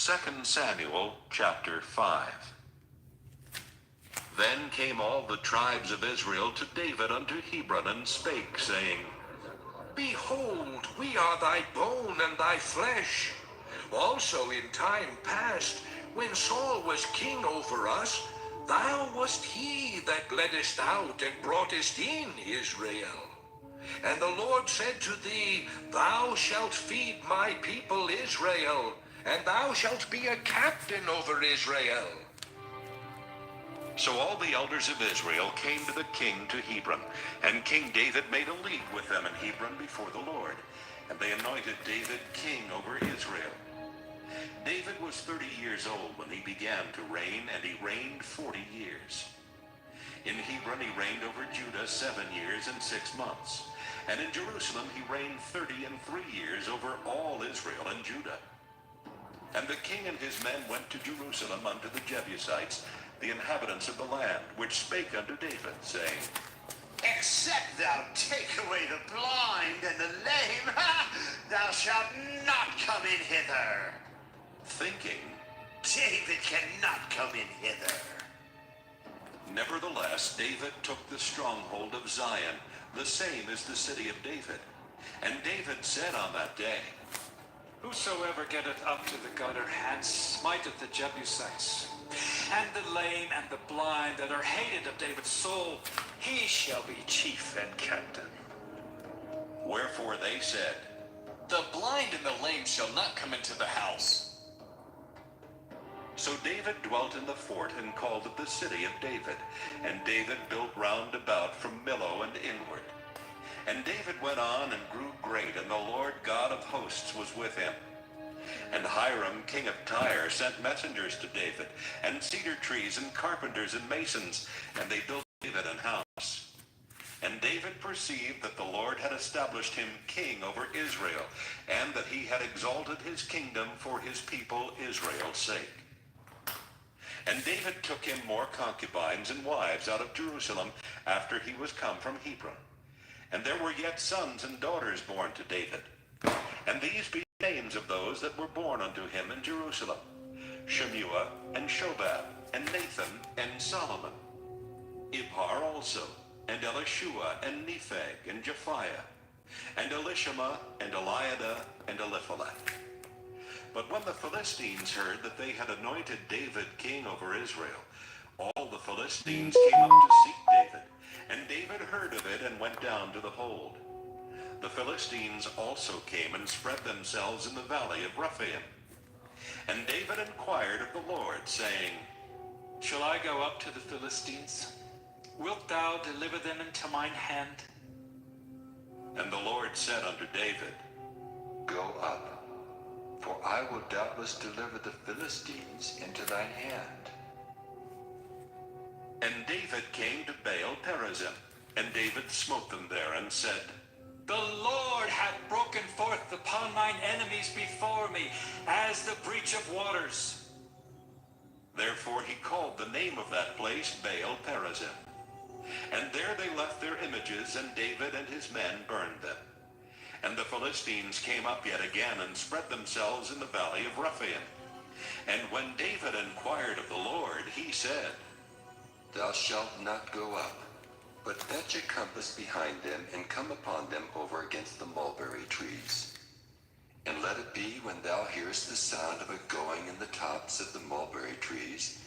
2 Samuel chapter 5. Then came all the tribes of Israel to David unto Hebron, and spake, saying, Behold, we are thy bone and thy flesh. Also in time past, when Saul was king over us, thou wast he that leddest out and broughtest in Israel. And the Lord said to thee, Thou shalt feed my people Israel, and thou shalt be a captain over Israel. So all the elders of Israel came to the king to Hebron, and King David made a league with them in Hebron before the Lord, and they anointed David king over Israel. David was 30 years old when he began to reign, and he reigned 40 years. In Hebron he reigned over Judah 7 years and 6 months, and in Jerusalem he reigned 30 and 3 years over all Israel and Judah. And the king and his men went to Jerusalem unto the Jebusites, the inhabitants of the land, which spake unto David, saying, Except thou take away the blind and the lame, thou shalt not come in hither. Thinking, David cannot come in hither. Nevertheless, David took the stronghold of Zion, the same as the city of David. And David said on that day, Whosoever getteth up to the gutter and smiteth the Jebusites, and the lame and the blind that are hated of David's soul, he shall be chief and captain. Wherefore they said, The blind and the lame shall not come into the house. So David dwelt in the fort, and called it the city of David. And David built round about from Millo and inward. And David went on and grew great, and the Lord God of hosts was with him. And Hiram king of Tyre sent messengers to David, and cedar trees, and carpenters, and masons, and they built David an house. And David perceived that the Lord had established him king over Israel, and that he had exalted his kingdom for his people Israel's sake. And David took him more concubines and wives out of Jerusalem after he was come from Hebron. And there were yet sons and daughters born to David. And these be names of those that were born unto him in Jerusalem: Shemua, and Shobab, and Nathan, and Solomon. Ibhar also, and Elishua, and Nepheg, and Japhiah, and Elishama, and Eliada, and Eliphalet. But when the Philistines heard that they had anointed David king over Israel, all the Philistines came up to seek David. And David heard of it, and went down to the hold. The Philistines also came and spread themselves in the valley of Rephaim. And David inquired of the Lord, saying, Shall I go up to the Philistines? Wilt thou deliver them into mine hand? And the Lord said unto David, Go up, for I will doubtless deliver the Philistines into thine hand. And David came to Baal-perazim, and David smote them there, and said, The Lord hath broken forth upon mine enemies before me, as the breach of waters. Therefore he called the name of that place Baal-perazim. And there they left their images, and David and his men burned them. And the Philistines came up yet again, and spread themselves in the valley of Rephaim. And when David inquired of the Lord, he said, Thou shalt not go up, but fetch a compass behind them, and come upon them over against the mulberry trees. And let it be, when thou hearest the sound of a going in the tops of the mulberry trees,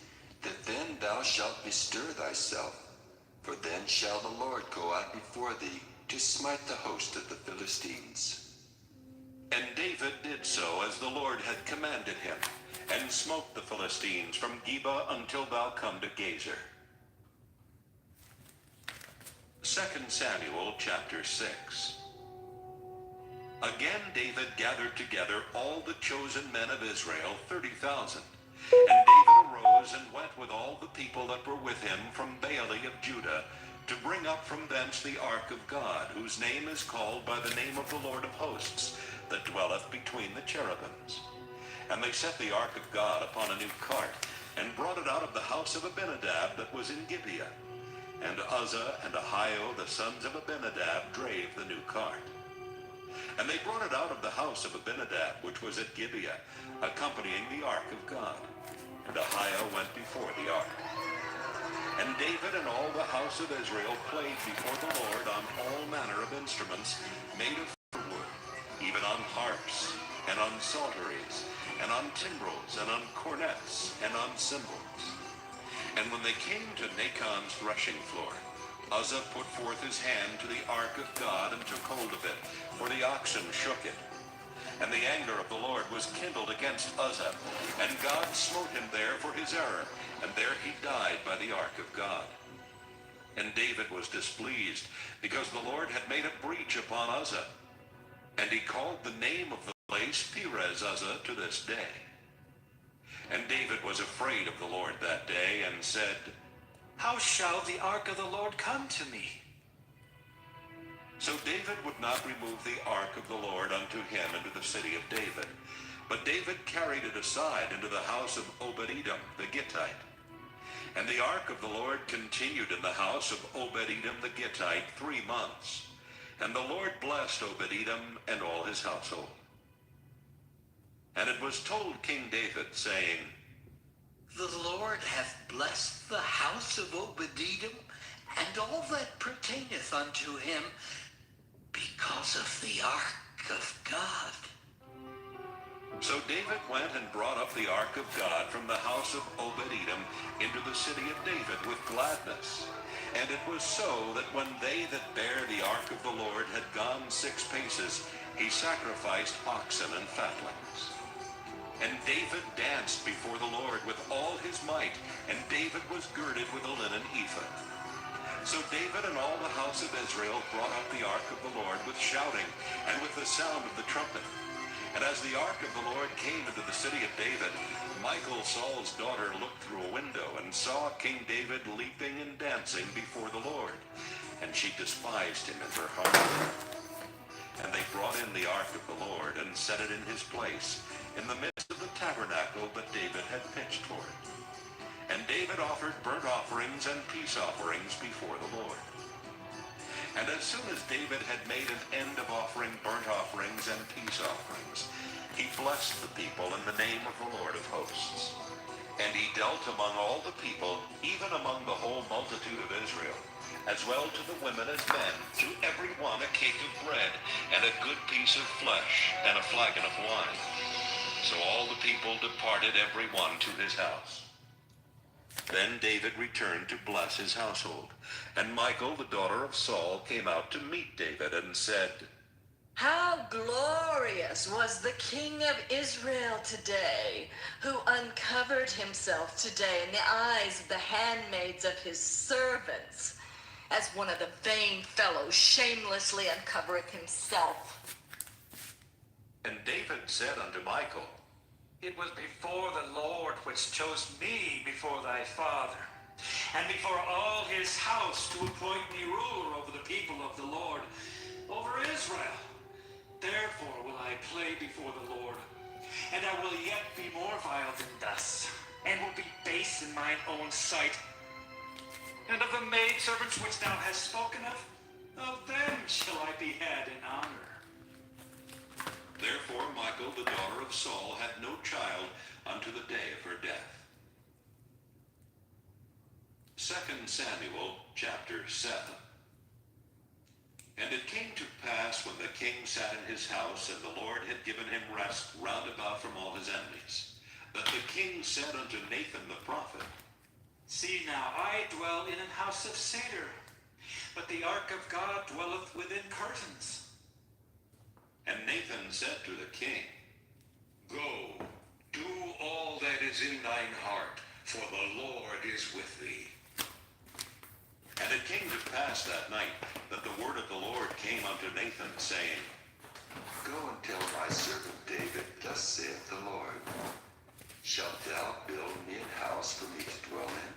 that then thou shalt bestir thyself, for then shall the Lord go out before thee to smite the host of the Philistines. And David did so as the Lord had commanded him, and smote the Philistines from Geba until thou come to Gazer. 2 Samuel chapter 6. Again David gathered together all the chosen men of Israel, 30,000. And David arose and went with all the people that were with him from Baale of Judah, to bring up from thence the ark of God, whose name is called by the name of the Lord of hosts, that dwelleth between the cherubims. And they set the ark of God upon a new cart, and brought it out of the house of Abinadab that was in Gibeah. And Uzzah and Ahio, the sons of Abinadab, drave the new cart. And they brought it out of the house of Abinadab, which was at Gibeah, accompanying the ark of God. And Ahiah went before the ark. And David and all the house of Israel played before the Lord on all manner of instruments made of wood, even on harps, and on psalteries, and on timbrels, and on cornets, and on cymbals. And when they came to Nachon's threshing floor, Uzzah put forth his hand to the ark of God and took hold of it, for the oxen shook it. And the anger of the Lord was kindled against Uzzah, and God smote him there for his error, and there he died by the ark of God. And David was displeased, because the Lord had made a breach upon Uzzah. And he called the name of the place Perez Uzzah to this day. And David was afraid of the Lord that day, and said, How shall the ark of the Lord come to me? So David would not remove the ark of the Lord unto him into the city of David. But David carried it aside into the house of Obed-Edom the Gittite. And the ark of the Lord continued in the house of Obed-Edom the Gittite 3 months. And the Lord blessed Obed-Edom and all his household. And it was told King David, saying, The Lord hath blessed the house of Obed-Edom, and all that pertaineth unto him, because of the ark of God. So David went and brought up the ark of God from the house of Obed-Edom into the city of David with gladness. And it was so that when they that bare the ark of the Lord had gone 6 paces, he sacrificed oxen and fatlings. And David danced before the Lord with all his might, and David was girded with a linen ephod. So David and all the house of Israel brought up the ark of the Lord with shouting, and with the sound of the trumpet. And as the ark of the Lord came into the city of David, Michal, Saul's daughter, looked through a window, and saw King David leaping and dancing before the Lord. And she despised him in her heart. And they brought in the ark of the Lord, and set it in his place, in the midst of the tabernacle that David had pitched for it. And David offered burnt offerings and peace offerings before the Lord. And as soon as David had made an end of offering burnt offerings and peace offerings, he blessed the people in the name of the Lord of hosts. And he dealt among all the people, even among the whole multitude of Israel, as well to the women as men, to every one a cake of bread, and a good piece of flesh, and a flagon of wine. So all the people departed every one to his house. Then David returned to bless his household. And Michal, the daughter of Saul, came out to meet David and said, How glorious was the King of Israel today, who uncovered himself today in the eyes of the handmaids of his servants, as one of the vain fellows shamelessly uncovereth himself. And David said unto Michal, It was before the Lord which chose me before thy father, and before all his house to appoint me ruler over the people of the Lord, over Israel. Therefore will I play before the Lord, and I will yet be more vile than thus, and will be base in mine own sight. And of the maidservants which thou hast spoken of them shall I be had in honor. Therefore Michal, the daughter of Saul, had no child unto the day of her death. 2 Samuel chapter 7. And it came to pass, when the king sat in his house, and the Lord had given him rest round about from all his enemies, that the king said unto Nathan the prophet, See now, I dwell in an house of cedar, but the ark of God dwelleth within curtains. And Nathan said to the king, Go, do all that is in thine heart, for the Lord is with thee. And it came to pass that night that the word of the Lord came unto Nathan, saying, Go and tell my servant David, thus saith the Lord, Shalt thou build me an house for me to dwell in?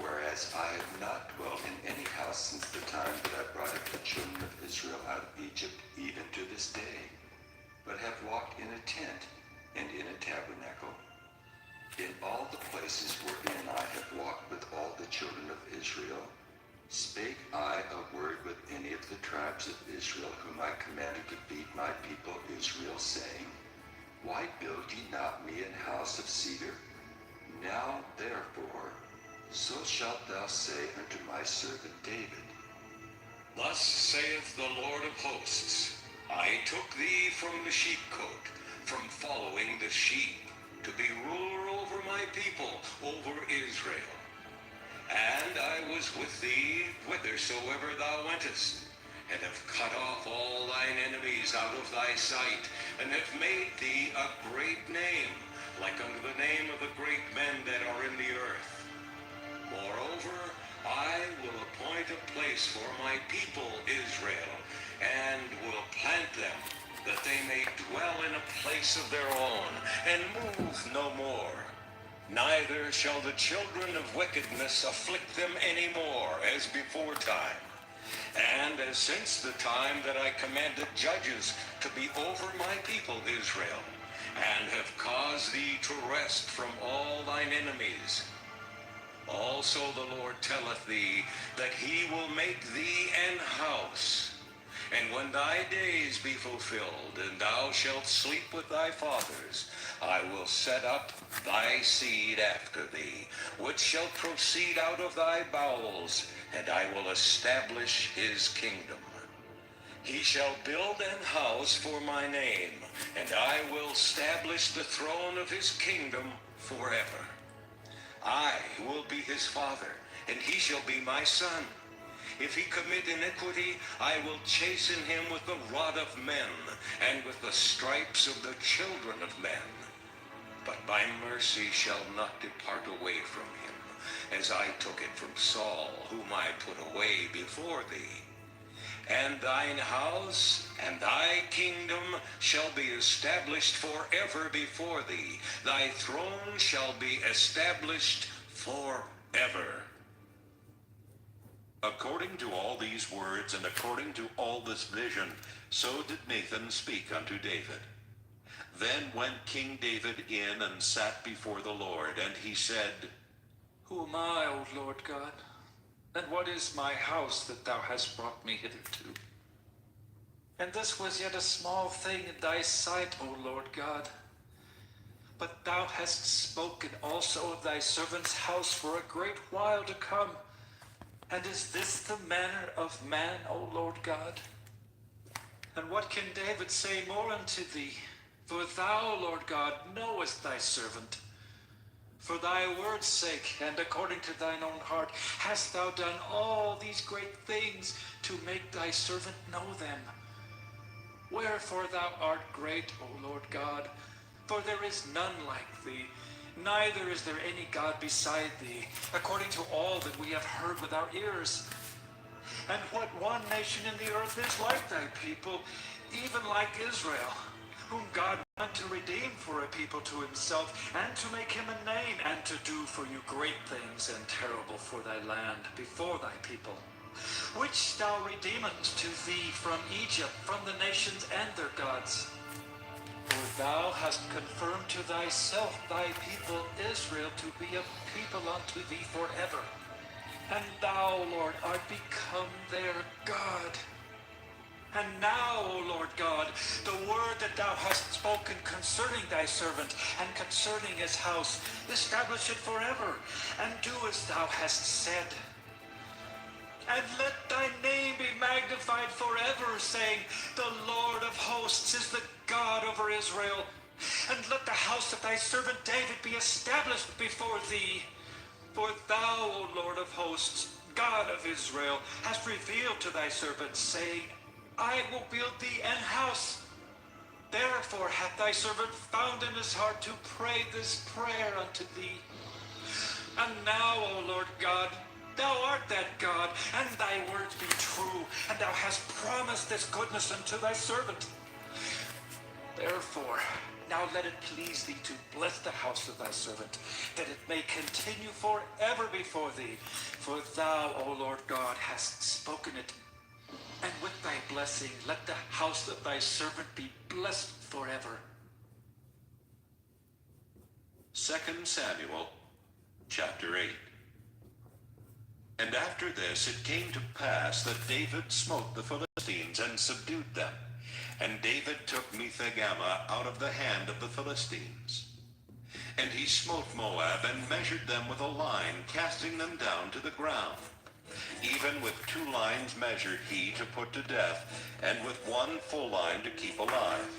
Whereas I have not dwelt in any house since the time that I brought up the children of Israel out of Egypt, even to this day, but have walked in a tent and in a tabernacle. In all the places wherein I have walked with all the children of Israel, spake I a word with any of the tribes of Israel, whom I commanded to feed my people Israel, saying, Why build ye not me an house of cedar? Now therefore, so shalt thou say unto my servant David, Thus saith the Lord of hosts, I took thee from the sheepcote, from following the sheep, to be ruler over my people, over Israel. And I was with thee whithersoever thou wentest, and have cut off all thine enemies out of thy sight, and have made thee a great name, like unto the name of the great men that are in the earth. Moreover, I will appoint a place for my people Israel, and will plant them, that they may dwell in a place of their own, and move no more. Neither shall the children of wickedness afflict them any more, as before time. And as since the time that I commanded judges to be over my people Israel, and have caused thee to rest from all thine enemies. Also the Lord telleth thee that he will make thee an house. And when thy days be fulfilled, and thou shalt sleep with thy fathers, I will set up thy seed after thee, which shall proceed out of thy bowels, and I will establish his kingdom. He shall build an house for my name, and I will establish the throne of his kingdom forever. I will be his father, and he shall be my son. If he commit iniquity, I will chasten him with the rod of men, and with the stripes of the children of men. But my mercy shall not depart away from him, as I took it from Saul, whom I put away before thee. And thine house and thy kingdom shall be established forever before thee. Thy throne shall be established forever. According to all these words, and according to all this vision, so did Nathan speak unto David. Then went King David in and sat before the Lord, and he said, Who am I, O Lord God? And what is my house that thou hast brought me hitherto? And this was yet a small thing in thy sight, O Lord God. But thou hast spoken also of thy servant's house for a great while to come. And is this the manner of man, O Lord God? And what can David say more unto thee? For thou, Lord God, knowest thy servant. For thy word's sake, and according to thine own heart, hast thou done all these great things to make thy servant know them. Wherefore thou art great, O Lord God, for there is none like thee, neither is there any God beside thee, according to all that we have heard with our ears. And what one nation in the earth is like thy people, even like Israel, whom God wanted to redeem for a people to himself, and to make him a name, and to do for you great things and terrible for thy land before thy people, which thou redeemest to thee from Egypt, from the nations and their gods. For thou hast confirmed to thyself thy people Israel to be a people unto thee forever. And thou, Lord, art become their God. And now, O Lord God, the word that thou hast spoken concerning thy servant and concerning his house, establish it forever, and do as thou hast said. And let thy name be magnified forever, saying, The Lord of hosts is the God over Israel. And let the house of thy servant David be established before thee. For thou, O Lord of hosts, God of Israel, hast revealed to thy servant, saying, I will build thee an house. Therefore hath thy servant found in his heart to pray this prayer unto thee. And now, O Lord God, thou art that God, and thy words be true, and thou hast promised this goodness unto thy servant. Therefore, now let it please thee to bless the house of thy servant, that it may continue forever before thee. For thou, O Lord God, hast spoken it. And with thy blessing, let the house of thy servant be blessed forever. 2 Samuel chapter 8. And after this it came to pass that David smote the Philistines and subdued them. And David took Metheg-ammah out of the hand of the Philistines. And he smote Moab and measured them with a line, casting them down to the ground. Even with 2 lines measured he to put to death, and with 1 full line to keep alive.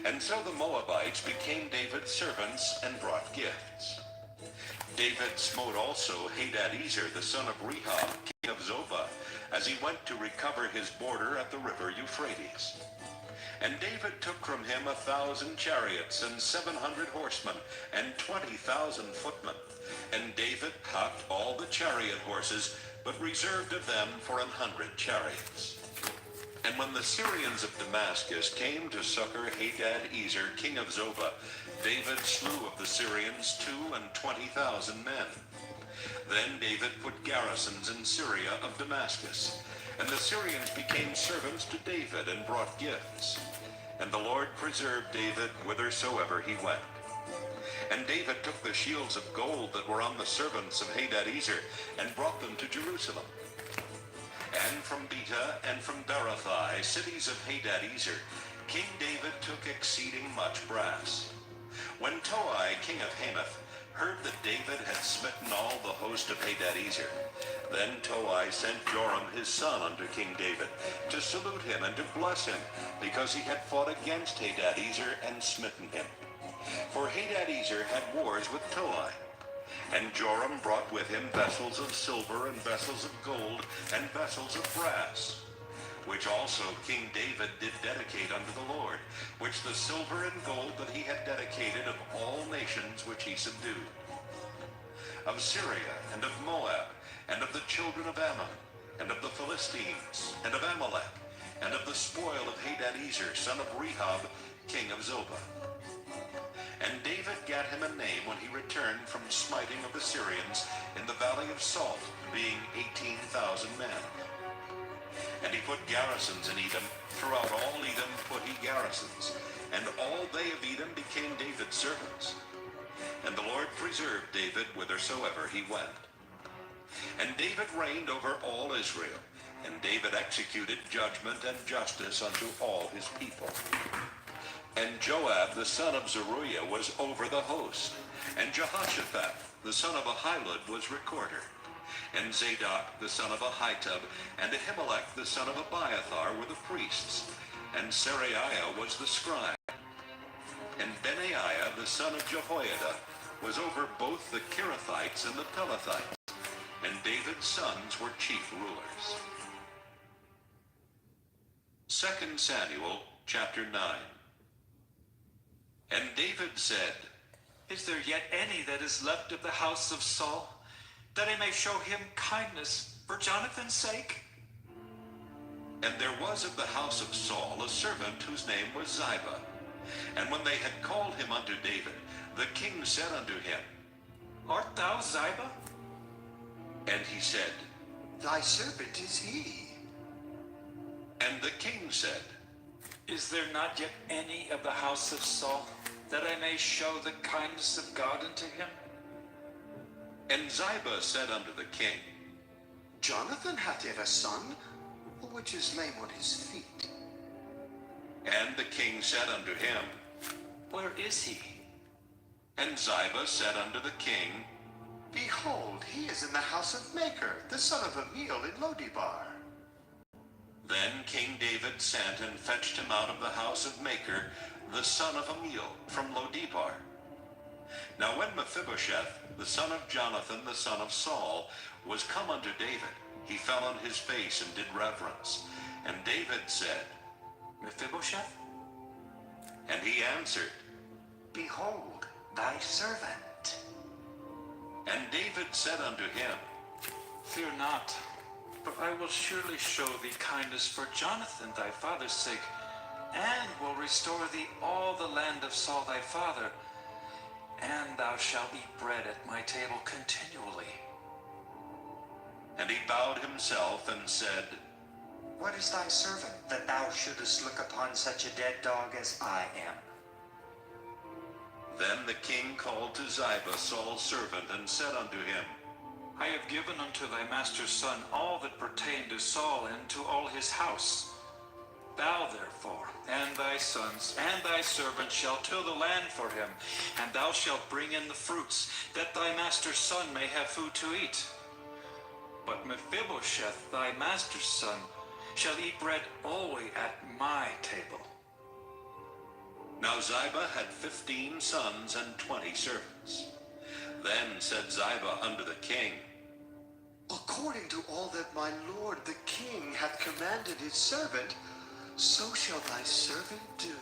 And so the Moabites became David's servants and brought gifts. David smote also Hadadezer the son of Rehob, king of Zobah, as he went to recover his border at the river Euphrates. And David took from him 1,000 chariots and 700 horsemen and 20,000 footmen. And David houged all the chariot horses, but reserved of them for 100 chariots. And when the Syrians of Damascus came to succor Hadadezer king of Zobah, David slew of the Syrians 22,000 men. Then David put garrisons in Syria of Damascus, and the Syrians became servants to David and brought gifts. And the Lord preserved David whithersoever he went. And David took the shields of gold that were on the servants of Hadadezer, and brought them to Jerusalem. And from Betah and from Berothai, cities of Hadadezer, King David took exceeding much brass. When Toi, king of Hamath, heard that David had smitten all the host of Hadadezer, then Toi sent Joram his son unto King David, to salute him and to bless him, because he had fought against Hadadezer and smitten him. For Hadadezer had wars with Toi. And Joram brought with him vessels of silver and vessels of gold and vessels of brass, which also King David did dedicate unto the Lord, which the silver and gold that he had dedicated of all nations which he subdued, of Syria and of Moab, and of the children of Ammon, and of the Philistines, and of Amalek, and of the spoil of Hadadezer son of Rehob, king of Zobah. And David gat him a name when he returned from smiting of the Syrians in the valley of Salt, being 18,000 men. And he put garrisons in Edom. Throughout all Edom put he garrisons, and all they of Edom became David's servants. And the Lord preserved David whithersoever he went. And David reigned over all Israel, and David executed judgment and justice unto all his people. And Joab the son of Zeruiah was over the host, and Jehoshaphat the son of Ahilud was recorder, and Zadok the son of Ahitub, and Ahimelech the son of Abiathar were the priests, and Seraiah was the scribe. And Benaiah the son of Jehoiada was over both the Kerethites and the Pelethites, and David's sons were chief rulers. 2 Samuel chapter 9. And David said, Is there yet any that is left of the house of Saul, that I may show him kindness for Jonathan's sake? And there was of the house of Saul a servant whose name was Ziba. And when they had called him unto David, the king said unto him, Art thou Ziba? And he said, Thy servant is he. And the king said, Is there not yet any of the house of Saul, that I may show the kindness of God unto him? And Ziba said unto the king, Jonathan hath yet a son, which is lame on his feet. And the king said unto him, Where is he? And Ziba said unto the king, Behold, he is in the house of Machir, the son of Amiel in Lodibar. Then King David sent and fetched him out of the house of Machir, the son of Amiel, from Lodibar. Now when Mephibosheth, the son of Jonathan, the son of Saul, was come unto David, he fell on his face and did reverence. And David said, Mephibosheth? And he answered, Behold, thy servant. And David said unto him, Fear not, for I will surely show thee kindness for Jonathan thy father's sake, and will restore thee all the land of Saul thy father, and thou shalt eat bread at my table continually. And he bowed himself and said, What is thy servant, that thou shouldest look upon such a dead dog as I am? Then the king called to Ziba Saul's servant, and said unto him, I have given unto thy master's son all that pertained to Saul and to all his house. Thou therefore, and thy sons, and thy servants shall till the land for him, and thou shalt bring in the fruits, that thy master's son may have food to eat. But Mephibosheth, thy master's son, shall eat bread always at my table. Now Ziba had 15 sons and 20 servants. Then said Ziba unto the king, According to all that my lord the king hath commanded his servant, so shall thy servant do.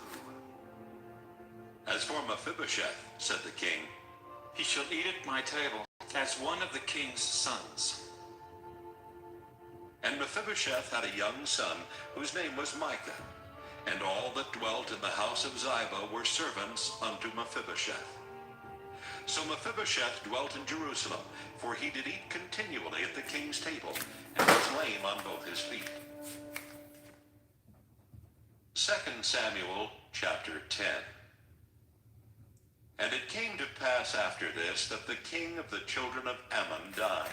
As for Mephibosheth, said the king, He shall eat at my table, as one of the king's sons. And Mephibosheth had a young son, whose name was Micah. And all that dwelt in the house of Ziba were servants unto Mephibosheth. So Mephibosheth dwelt in Jerusalem, for he did eat continually at the king's table, and was lame on both his feet. 2 Samuel chapter 10. And it came to pass after this that the king of the children of Ammon died,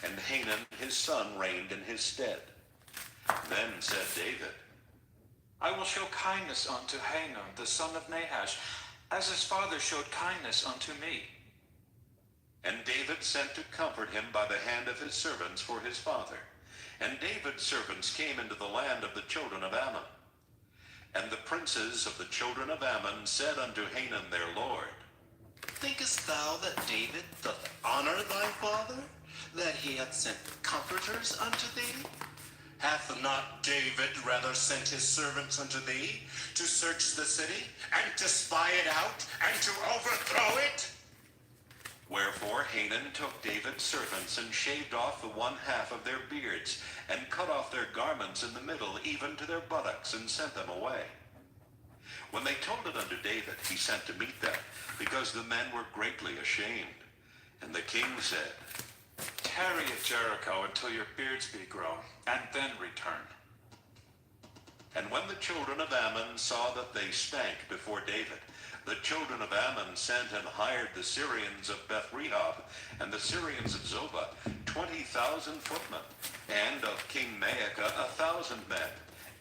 and Hanun his son reigned in his stead. Then said David, I will show kindness unto Hanun, the son of Nahash, as his father showed kindness unto me. And David sent to comfort him by the hand of his servants for his father. And David's servants came into the land of the children of Ammon. And the princes of the children of Ammon said unto Hanun their lord, Thinkest thou that David doth honor thy father, that he hath sent comforters unto thee? Hath not David rather sent his servants unto thee, to search the city, and to spy it out, and to overthrow it? Wherefore Hanun took David's servants, and shaved off the one half of their beards, and cut off their garments in the middle, even to their buttocks, and sent them away. When they told it unto David, he sent to meet them, because the men were greatly ashamed. And the king said, Tarry at Jericho until your beards be grown, and then return. And when the children of Ammon saw that they stank before David, the children of Ammon sent and hired the Syrians of Beth-rehob and the Syrians of Zobah 20,000 footmen, and of King Maacah 1,000 men,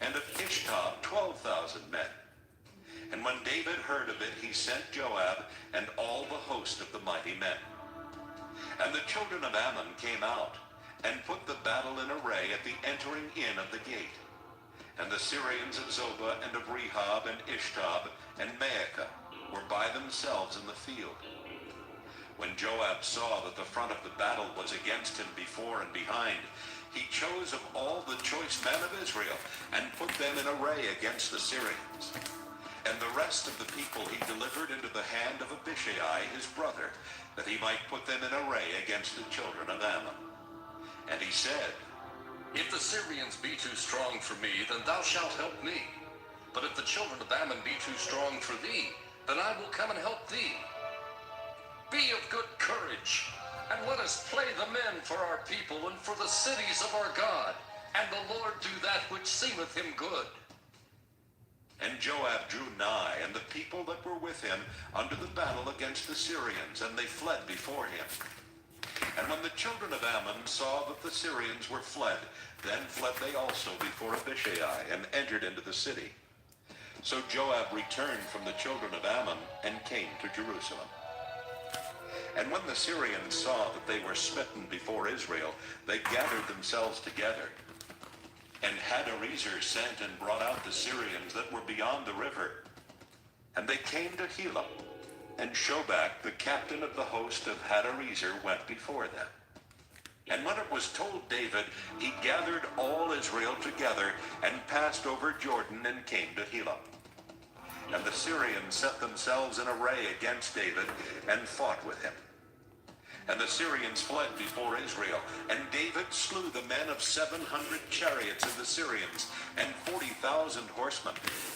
and of Ishtob 12,000 men. And when David heard of it, he sent Joab and all the host of the mighty men. And the children of Ammon came out, and put the battle in array at the entering in of the gate. And the Syrians of Zobah and of Rehob and Ishtob and Maacah were by themselves in the field. When Joab saw that the front of the battle was against him before and behind, he chose of all the choice men of Israel, and put them in array against the Syrians. And the rest of the people he delivered into the hand of Abishai his brother, that he might put them in array against the children of Ammon. And he said, If the Syrians be too strong for me, then thou shalt help me. But if the children of Ammon be too strong for thee, then I will come and help thee. Be of good courage, and let us play the men for our people and for the cities of our God, and the Lord do that which seemeth him good. And Joab drew nigh, and the people that were with him, unto the battle against the Syrians, and they fled before him. And when the children of Ammon saw that the Syrians were fled, then fled they also before Abishai, and entered into the city. So Joab returned from the children of Ammon, and came to Jerusalem. And when the Syrians saw that they were smitten before Israel, they gathered themselves together. And Hadarezer sent and brought out the Syrians that were beyond the river. And they came to Helam, and Shobach, the captain of the host of Hadarezer, went before them. And when it was told David, he gathered all Israel together, and passed over Jordan, and came to Helam. And the Syrians set themselves in array against David, and fought with him. And the Syrians fled before Israel, and David slew the men of 700 chariots of the Syrians, and 40,000 horsemen,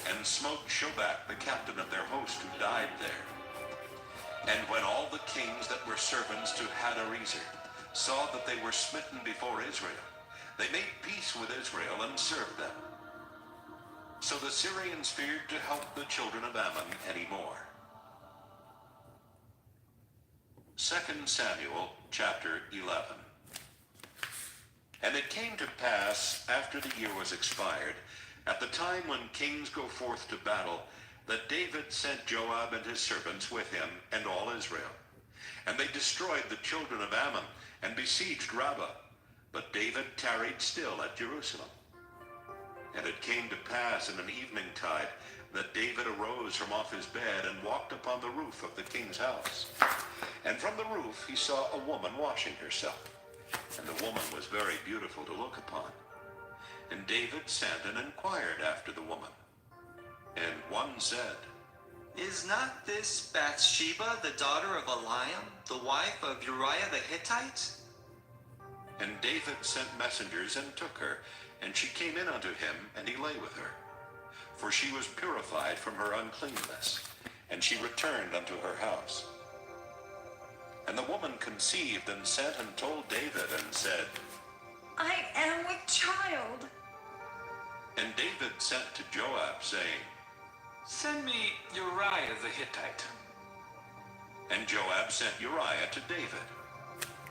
and smote Shobach, the captain of their host, who died there. And when all the kings that were servants to Hadarezer saw that they were smitten before Israel, they made peace with Israel, and served them. So the Syrians feared to help the children of Ammon any more. 2 Samuel chapter 11. And it came to pass, after the year was expired, at the time when kings go forth to battle, that David sent Joab and his servants with him and all Israel. And they destroyed the children of Ammon and besieged Rabbah. But David tarried still at Jerusalem. And it came to pass in an evening tide that David arose from off his bed and walked upon the roof of the king's house. And from the roof he saw a woman washing herself. And the woman was very beautiful to look upon. And David sent and inquired after the woman. And one said, Is not this Bathsheba, the daughter of Eliam, the wife of Uriah the Hittite? And David sent messengers and took her, and she came in unto him, and he lay with her. For she was purified from her uncleanness, and she returned unto her house. And the woman conceived and sent and told David and said, I am with child. And David sent to Joab, saying, Send me Uriah the Hittite. And Joab sent Uriah to David.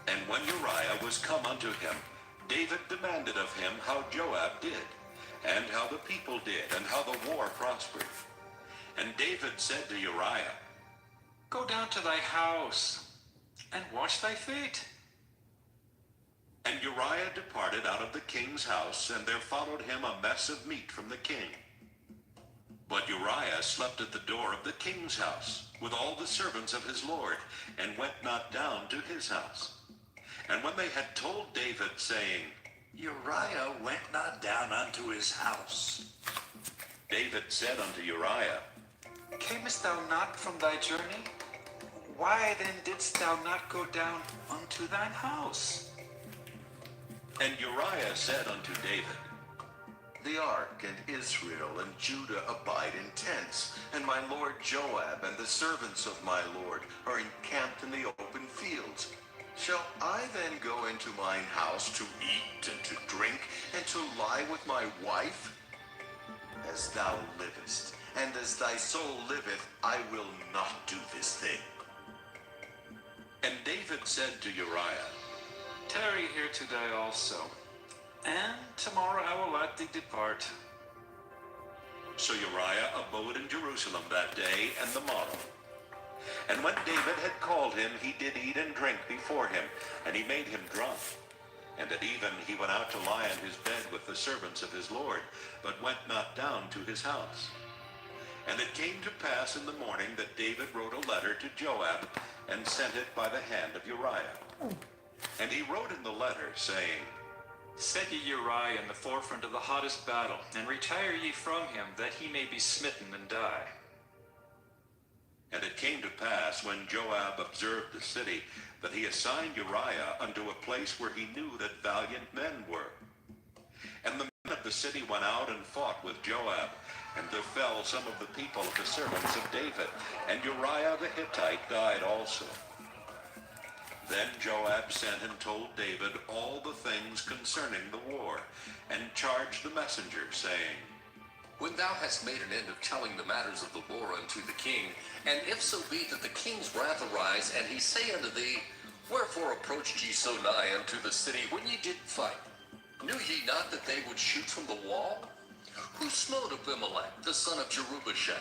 And when Uriah was come unto him, David demanded of him how Joab did, and how the people did, and how the war prospered. And David said to Uriah, Go down to thy house, and wash thy feet. And Uriah departed out of the king's house, and there followed him a mess of meat from the king. But Uriah slept at the door of the king's house, with all the servants of his lord, and went not down to his house. And when they had told David, saying, Uriah went not down unto his house, David said unto Uriah, Camest thou not from thy journey? Why then didst thou not go down unto thine house? And Uriah said unto David, The ark and Israel and Judah abide in tents, and my lord Joab and the servants of my lord are encamped in the open fields. Shall I then go into mine house to eat and to drink and to lie with my wife? As thou livest, and as thy soul liveth, I will not do this thing. And David said to Uriah, Tarry here today also, and tomorrow I will let thee depart. So Uriah abode in Jerusalem that day and the morrow. And when David had called him, he did eat and drink before him, and he made him drunk. And at even he went out to lie on his bed with the servants of his lord, but went not down to his house. And it came to pass in the morning that David wrote a letter to Joab, and sent it by the hand of Uriah. And he wrote in the letter, saying, Set ye Uriah in the forefront of the hottest battle, and retire ye from him, that he may be smitten and die. And it came to pass, when Joab observed the city, that he assigned Uriah unto a place where he knew that valiant men were. And the men of the city went out and fought with Joab, and there fell some of the people of the servants of David, and Uriah the Hittite died also. Then Joab sent and told David all the things concerning the war, and charged the messenger, saying, When thou hast made an end of telling the matters of the war unto the king, and if so be that the king's wrath arise, and he say unto thee, Wherefore approached ye so nigh unto the city when ye did fight? Knew ye not that they would shoot from the wall? Who smote Abimelech, the son of Jerubbaal?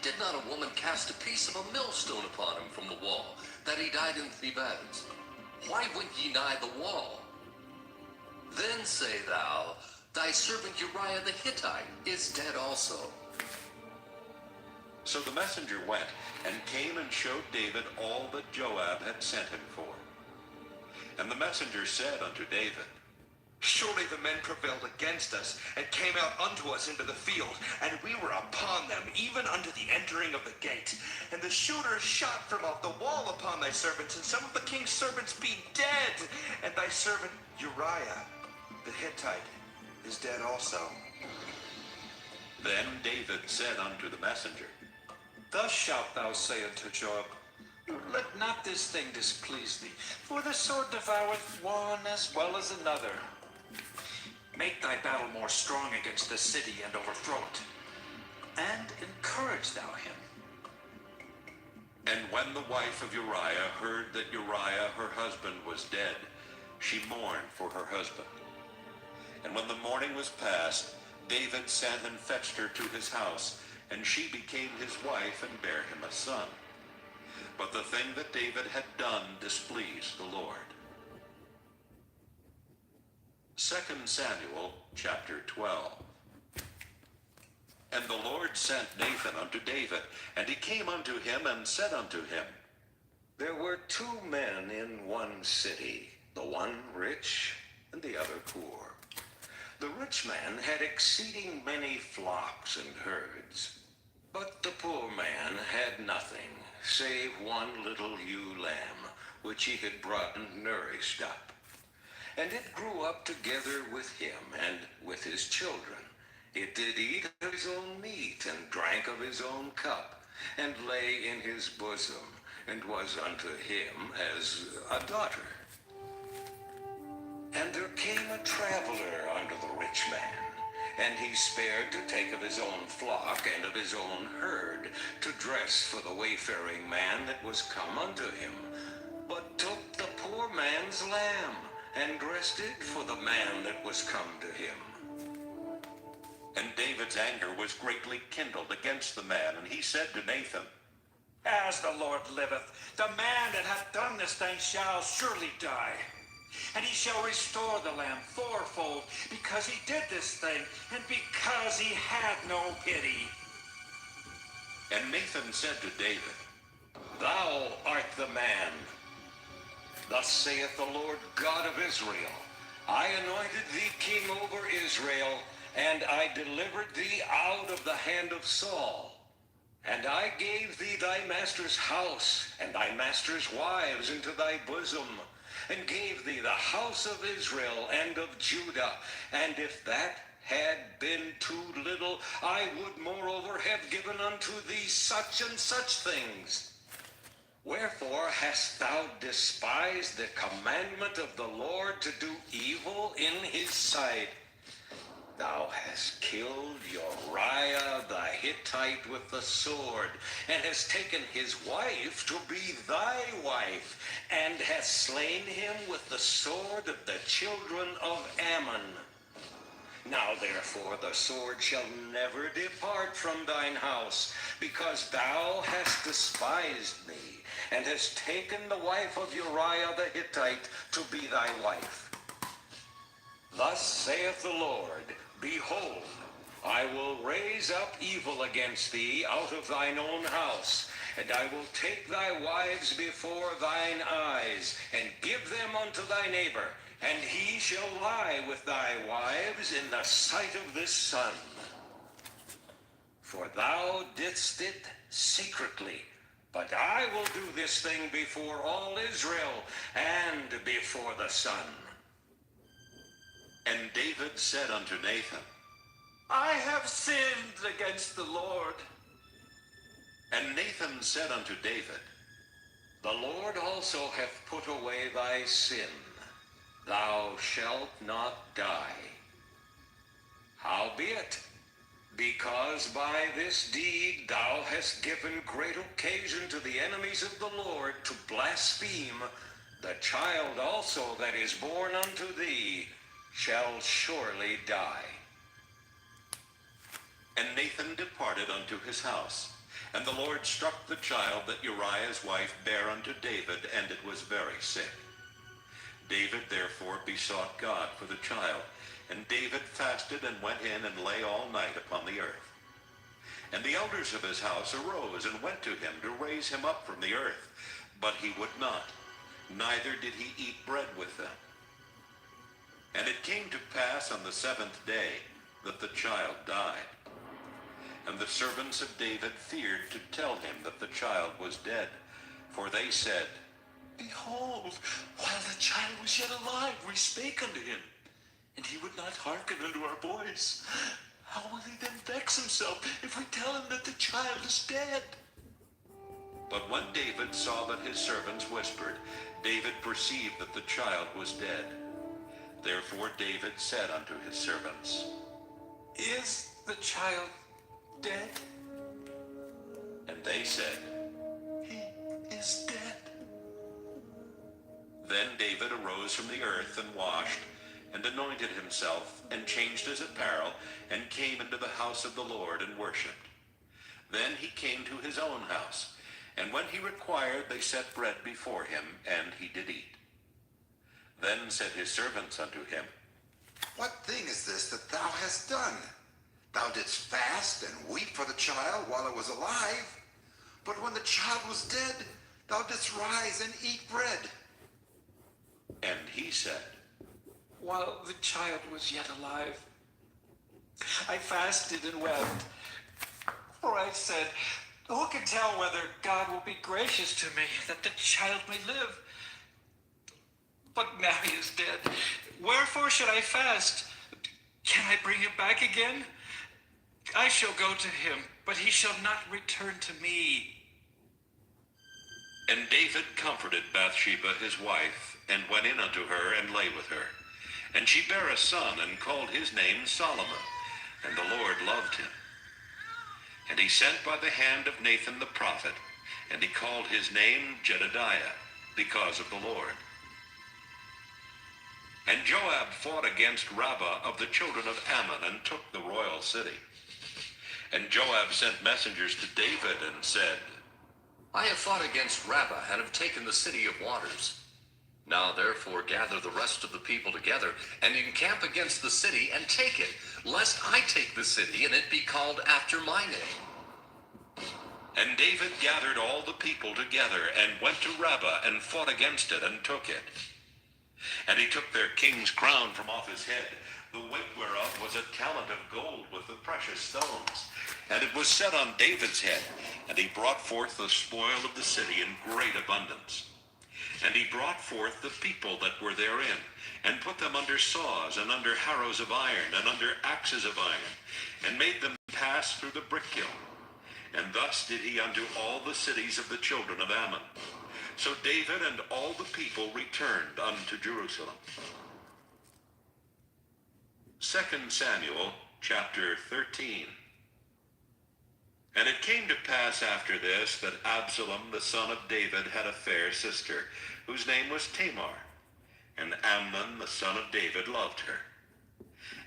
Did not a woman cast a piece of a millstone upon him from the wall, that he died in Thebez? Why went ye nigh the wall? Then say thou, Thy servant Uriah the Hittite is dead also. So the messenger went, and came and showed David all that Joab had sent him for. And the messenger said unto David, Surely the men prevailed against us, and came out unto us into the field, and we were upon them, even unto the entering of the gate. And the shooters shot from off the wall upon thy servants, and some of the king's servants be dead. And thy servant Uriah the Hittite is dead also. Then David said unto the messenger, Thus shalt thou say unto Joab, Let not this thing displease thee, for the sword devoureth one as well as another. Make thy battle more strong against the city, and overthrow it, and encourage thou him. And when the wife of Uriah heard that Uriah her husband was dead, she mourned for her husband. And when the morning was past, David sent and fetched her to his house, and she became his wife and bare him a son. But the thing that David had done displeased the Lord. 2 Samuel chapter 12. And the Lord sent Nathan unto David, and he came unto him and said unto him, There were 2 men in one city, the one rich and the other poor. The rich man had exceeding many flocks and herds, but the poor man had nothing, save one little ewe lamb, which he had brought and nourished up. And it grew up together with him and with his children. It did eat of his own meat, and drank of his own cup, and lay in his bosom, and was unto him as a daughter. And there came a traveler unto the rich man, and he spared to take of his own flock and of his own herd, to dress for the wayfaring man that was come unto him, but took the poor man's lamb, and dressed it for the man that was come to him. And David's anger was greatly kindled against the man, and he said to Nathan, As the Lord liveth, the man that hath done this thing shall surely die. And he shall restore the lamb fourfold, because he did this thing, and because he had no pity. And Nathan said to David, Thou art the man. Thus saith the Lord God of Israel, I anointed thee king over Israel, and I delivered thee out of the hand of Saul. And I gave thee thy master's house, and thy master's wives into thy bosom, and gave thee the house of Israel and of Judah. And if that had been too little, I would moreover have given unto thee such and such things. Wherefore hast thou despised the commandment of the Lord to do evil in his sight? Thou hast killed Uriah the Hittite with the sword, and hast taken his wife to be thy wife, and hast slain him with the sword of the children of Ammon. Now therefore the sword shall never depart from thine house, because thou hast despised me, and hast taken the wife of Uriah the Hittite to be thy wife. Thus saith the Lord, Behold, I will raise up evil against thee out of thine own house, and I will take thy wives before thine eyes, and give them unto thy neighbor, and he shall lie with thy wives in the sight of this sun. For thou didst it secretly, but I will do this thing before all Israel, and before the sun. And David said unto Nathan, I have sinned against the Lord. And Nathan said unto David, The Lord also hath put away thy sin. Thou shalt not die. Howbeit, because by this deed thou hast given great occasion to the enemies of the Lord to blaspheme, the child also that is born unto thee shall surely die. And Nathan departed unto his house. And the Lord struck the child that Uriah's wife bare unto David, and it was very sick. David therefore besought God for the child. And David fasted and went in and lay all night upon the earth. And the elders of his house arose and went to him to raise him up from the earth. But he would not, neither did he eat bread with them. And it came to pass on the 7th day that the child died. And the servants of David feared to tell him that the child was dead, for they said, Behold, while the child was yet alive, we spake unto him, and he would not hearken unto our voice. How will he then vex himself if we tell him that the child is dead? But when David saw that his servants whispered, David perceived that the child was dead. Therefore David said unto his servants, Is the child dead? And they said, He is dead. Then David arose from the earth and washed, and anointed himself, and changed his apparel, and came into the house of the Lord, and worshipped. Then he came to his own house, and when he required, they set bread before him, and he did eat. Then said his servants unto him, What thing is this that thou hast done? Thou didst fast and weep for the child while it was alive, but when the child was dead, thou didst rise and eat bread. And he said, While the child was yet alive, I fasted and wept. For I said, who can tell whether God will be gracious to me, that the child may live? But now he is dead. Wherefore should I fast? Can I bring him back again? I shall go to him, but he shall not return to me. And David comforted Bathsheba his wife, and went in unto her, and lay with her. And she bare a son, and called his name Solomon, and the Lord loved him. And he sent by the hand of Nathan the prophet, and he called his name Jedediah, because of the Lord. And Joab fought against Rabbah of the children of Ammon, and took the royal city. And Joab sent messengers to David, and said, I have fought against Rabbah, and have taken the city of waters. Now therefore gather the rest of the people together, and encamp against the city, and take it, lest I take the city, and it be called after my name. And David gathered all the people together, and went to Rabbah, and fought against it, and took it. And he took their king's crown from off his head, the weight whereof was a talent of gold with the precious stones. And it was set on David's head, and he brought forth the spoil of the city in great abundance. And he brought forth the people that were therein, and put them under saws, and under harrows of iron, and under axes of iron, and made them pass through the brick kiln. And thus did he unto all the cities of the children of Ammon. So David and all the people returned unto Jerusalem. 2 Samuel chapter 13. And it came to pass after this that Absalom the son of David had a fair sister, whose name was Tamar. And Amnon the son of David loved her.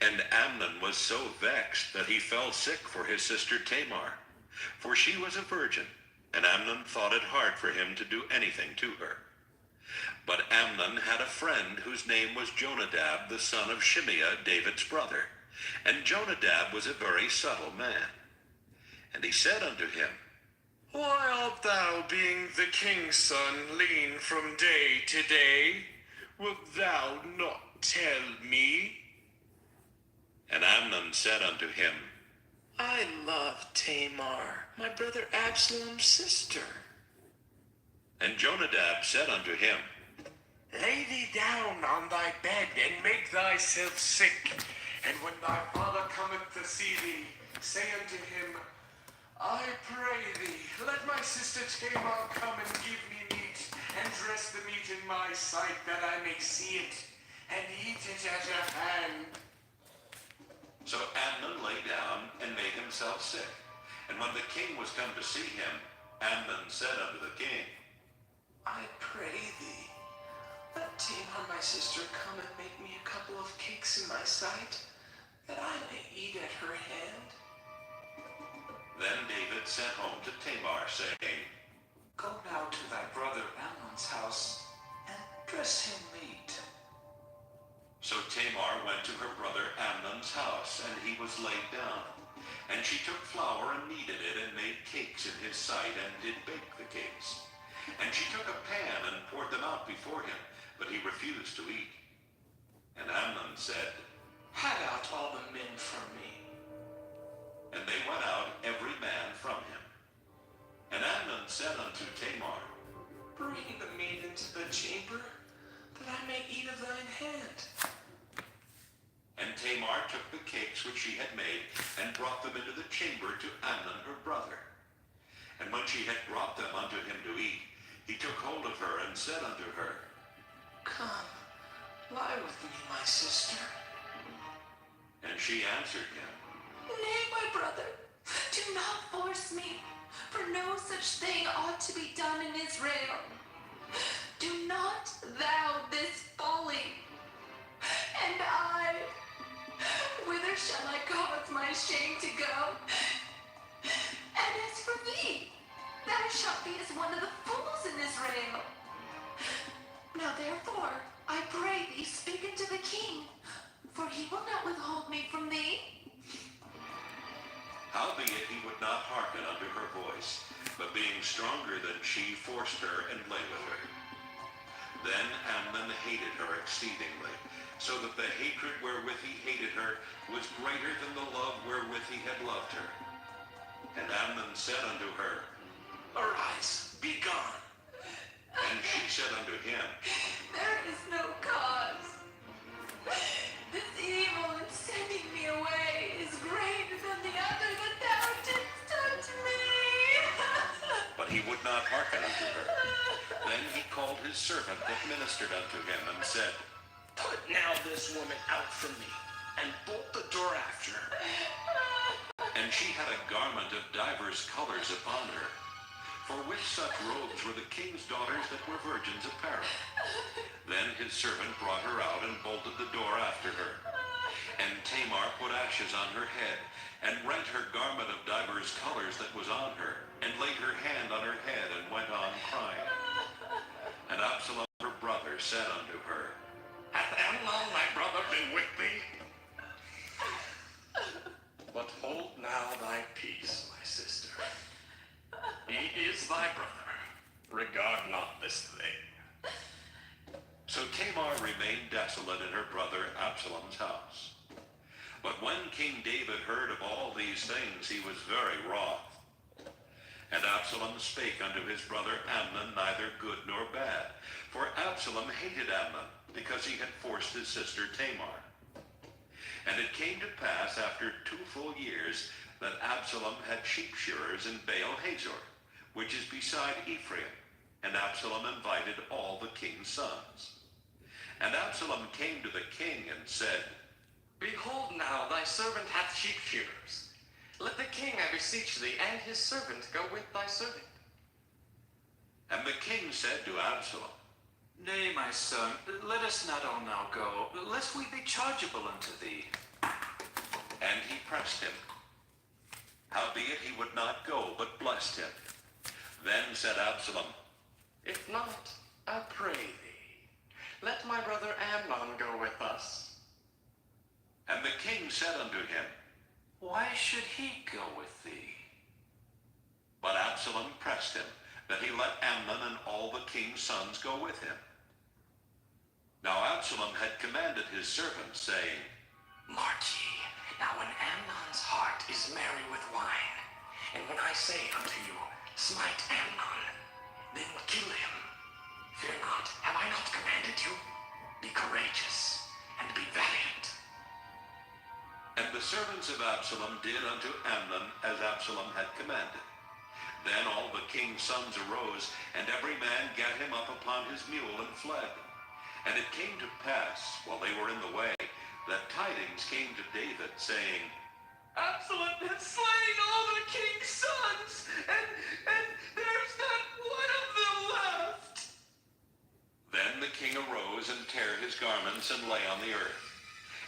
And Amnon was so vexed that he fell sick for his sister Tamar, for she was a virgin, and Amnon thought it hard for him to do anything to her. But Amnon had a friend whose name was Jonadab the son of Shimeah, David's brother. And Jonadab was a very subtle man. And he said unto him, Why art thou, being the king's son, lean from day to day? Wilt thou not tell me? And Amnon said unto him, I love Tamar, my brother Absalom's sister. And Jonadab said unto him, Lay thee down on thy bed, and make thyself sick. And when thy father cometh to see thee, say unto him, I pray thee, let my sister Tamar come and give me meat, and dress the meat in my sight, that I may see it, and eat it at her hand. So Amnon lay down, and made himself sick. And when the king was come to see him, Amnon said unto the king, I pray thee, let Tamar my sister come and make me a couple of cakes in my sight, that I may eat at her hand. Then David sent home to Tamar, saying, Go now to thy brother Amnon's house, and dress him meat. So Tamar went to her brother Amnon's house, and he was laid down. And she took flour and kneaded it, and made cakes in his sight, and did bake the cakes. And she took a pan, and poured them out before him, but he refused to eat. And Amnon said, Have out all the men from me. And they went out every man from him. And Amnon said unto Tamar, Bring the meat into the chamber, that I may eat of thine hand. And Tamar took the cakes which she had made, and brought them into the chamber to Amnon her brother. And when she had brought them unto him to eat, he took hold of her, and said unto her, Come, lie with me, my sister. And she answered him, Nay, my brother, do not force me, for no such thing ought to be done in Israel. Do not thou this folly. And I, whither shall I cause my shame to go? And as for thee, thou shalt be as one of the fools in Israel. Now therefore, I pray thee, speak unto the king, for he will not withhold me from thee. Howbeit he would not hearken unto her voice, but being stronger than she, forced her and lay with her. Then Amnon hated her exceedingly, so that the hatred wherewith he hated her was greater than the love wherewith he had loved her. And Amnon said unto her, Arise, be gone. And she said unto him, There is no cause. This evil in sending me away is greater than the other that thou didst unto me. but he would not hearken unto her. Then he called his servant that ministered unto him, and said, Put now this woman out from me, and bolt the door after her. And she had a garment of divers colors upon her, for with such robes were the king's daughters that were virgins apparel. Then his servant brought her out and bolted the door after her. And Tamar put ashes on her head, and rent her garment of divers colors that was on her, and laid her hand on her head, and went on crying. And Absalom her brother said unto her, Hath Amnon thy brother been with thee? But hold now thy peace, my sister. He is thy brother. Regard not this thing. So Tamar remained desolate in her brother Absalom's house. But when King David heard of all these things, he was very wroth. And Absalom spake unto his brother Amnon neither good nor bad. For Absalom hated Amnon, because he had forced his sister Tamar. And it came to pass after 2 full years that Absalom had sheep shearers in Baal Hazor, which is beside Ephraim. And Absalom invited all the king's sons. And Absalom came to the king and said, Behold now, thy servant hath sheep shearers. Let the king, I beseech thee, and his servant go with thy servant. And the king said to Absalom, Nay, my son, let us not all now go, lest we be chargeable unto thee. And he pressed him. Howbeit he would not go, but blessed him. Then said Absalom, If not, I pray thee, let my brother Amnon go with us. And the king said unto him, Why should he go with thee? But Absalom pressed him, that he let Amnon and all the king's sons go with him. Now Absalom had commanded his servants, saying, Mark ye, now when Amnon's heart is merry with wine, and when I say unto you, Smite Amnon, then kill him. Fear not, have I not commanded you? Be courageous, and be valiant. And the servants of Absalom did unto Amnon as Absalom had commanded. Then all the king's sons arose, and every man gat him up upon his mule and fled. And it came to pass, while they were in the way, that tidings came to David, saying, Absalom has slain all the king's sons, and there's not one of them left. Then the king arose and tare his garments and lay on the earth.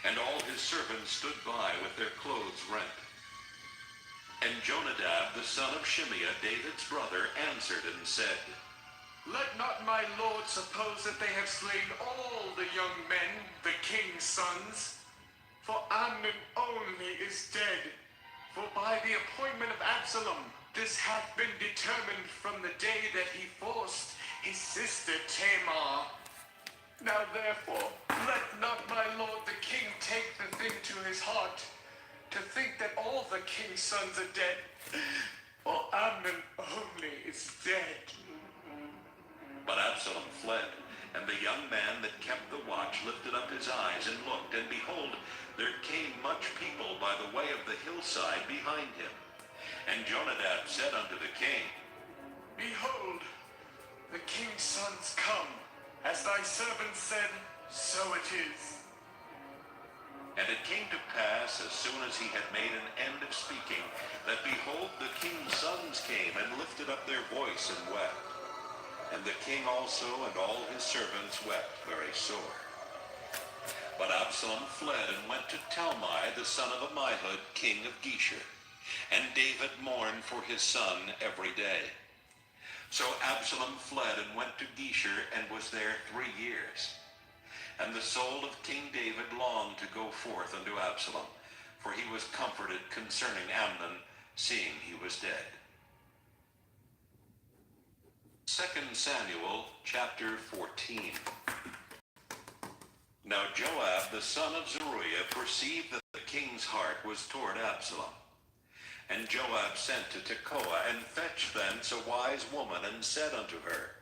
And all his servants stood by with their clothes rent. And Jonadab, the son of Shimeah, David's brother, answered and said, Let not my lord suppose that they have slain all the young men, the king's sons. For Amnon only is dead. For by the appointment of Absalom, this hath been determined from the day that he forced his sister Tamar. Now therefore, let not my lord the king take the thing to his heart, to think that all the king's sons are dead, for Amnon only is dead. But Absalom fled, and the young man that kept the watch lifted up his eyes and looked, and behold, there came much people by the way of the hillside behind him. And Jonadab said unto the king, Behold, the king's sons come. As thy servant said, so it is. And it came to pass, as soon as he had made an end of speaking, that behold, the king's sons came and lifted up their voice and wept. And the king also and all his servants wept very sore. But Absalom fled and went to Talmai, the son of Ammihud, king of Geshur. And David mourned for his son every day. So Absalom fled and went to Geshur and was there 3 years. And the soul of King David longed to go forth unto Absalom, for he was comforted concerning Amnon, seeing he was dead. 2 Samuel chapter 14. Now Joab the son of Zeruiah perceived that the king's heart was toward Absalom. And Joab sent to Tekoa, and fetched thence a wise woman, and said unto her,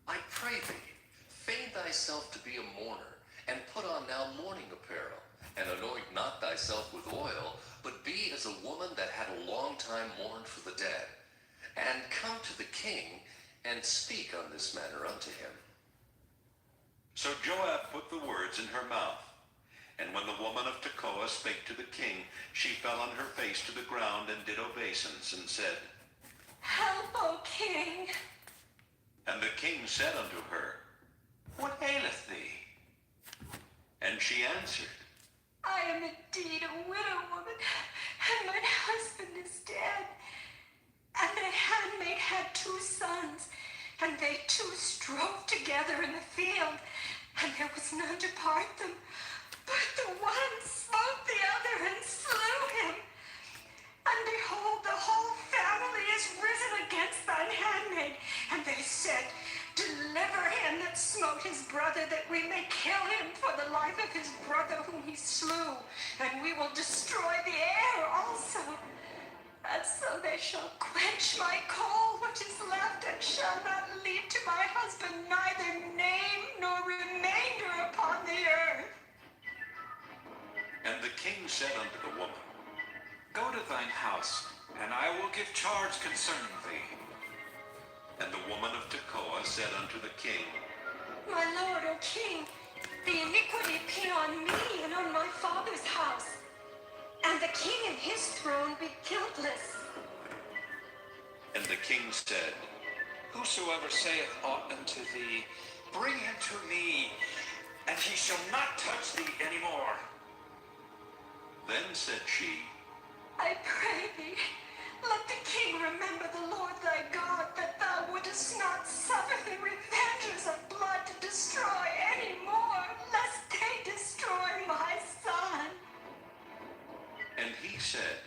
I pray thee, feign thyself to be a mourner, and put on now mourning apparel, and anoint not thyself with oil, but be as a woman that had a long time mourned for the dead, and come to the king, and speak on this matter unto him. So Joab put the words in her mouth. And when the woman of Tekoa spake to the king, she fell on her face to the ground, and did obeisance, and said, Help, O king! And the king said unto her, What aileth thee? And she answered, I am indeed a widow woman, and my husband is dead. And the handmaid had 2 sons, and they 2 strove together in the field, and there was none to part them. But the one smote the other and slew him. And behold, the whole family is risen against thine handmaid. And they said, Deliver him that smote his brother, that we may kill him for the life of his brother whom he slew. And we will destroy the heir also. And so they shall quench my coal which is left, and shall not leave to my husband neither name nor remainder upon the earth. And the king said unto the woman, Go to thine house, and I will give charge concerning thee. And the woman of Tekoa said unto the king, My lord, O king, the iniquity be on me and on my father's house, and the king and his throne be guiltless. And the king said, Whosoever saith aught unto thee, bring him to me, and he shall not touch thee any more. Then said she, I pray thee, let the king remember the Lord thy God, that thou wouldest not suffer the revengers of blood to destroy any more, lest they destroy my son. And he said,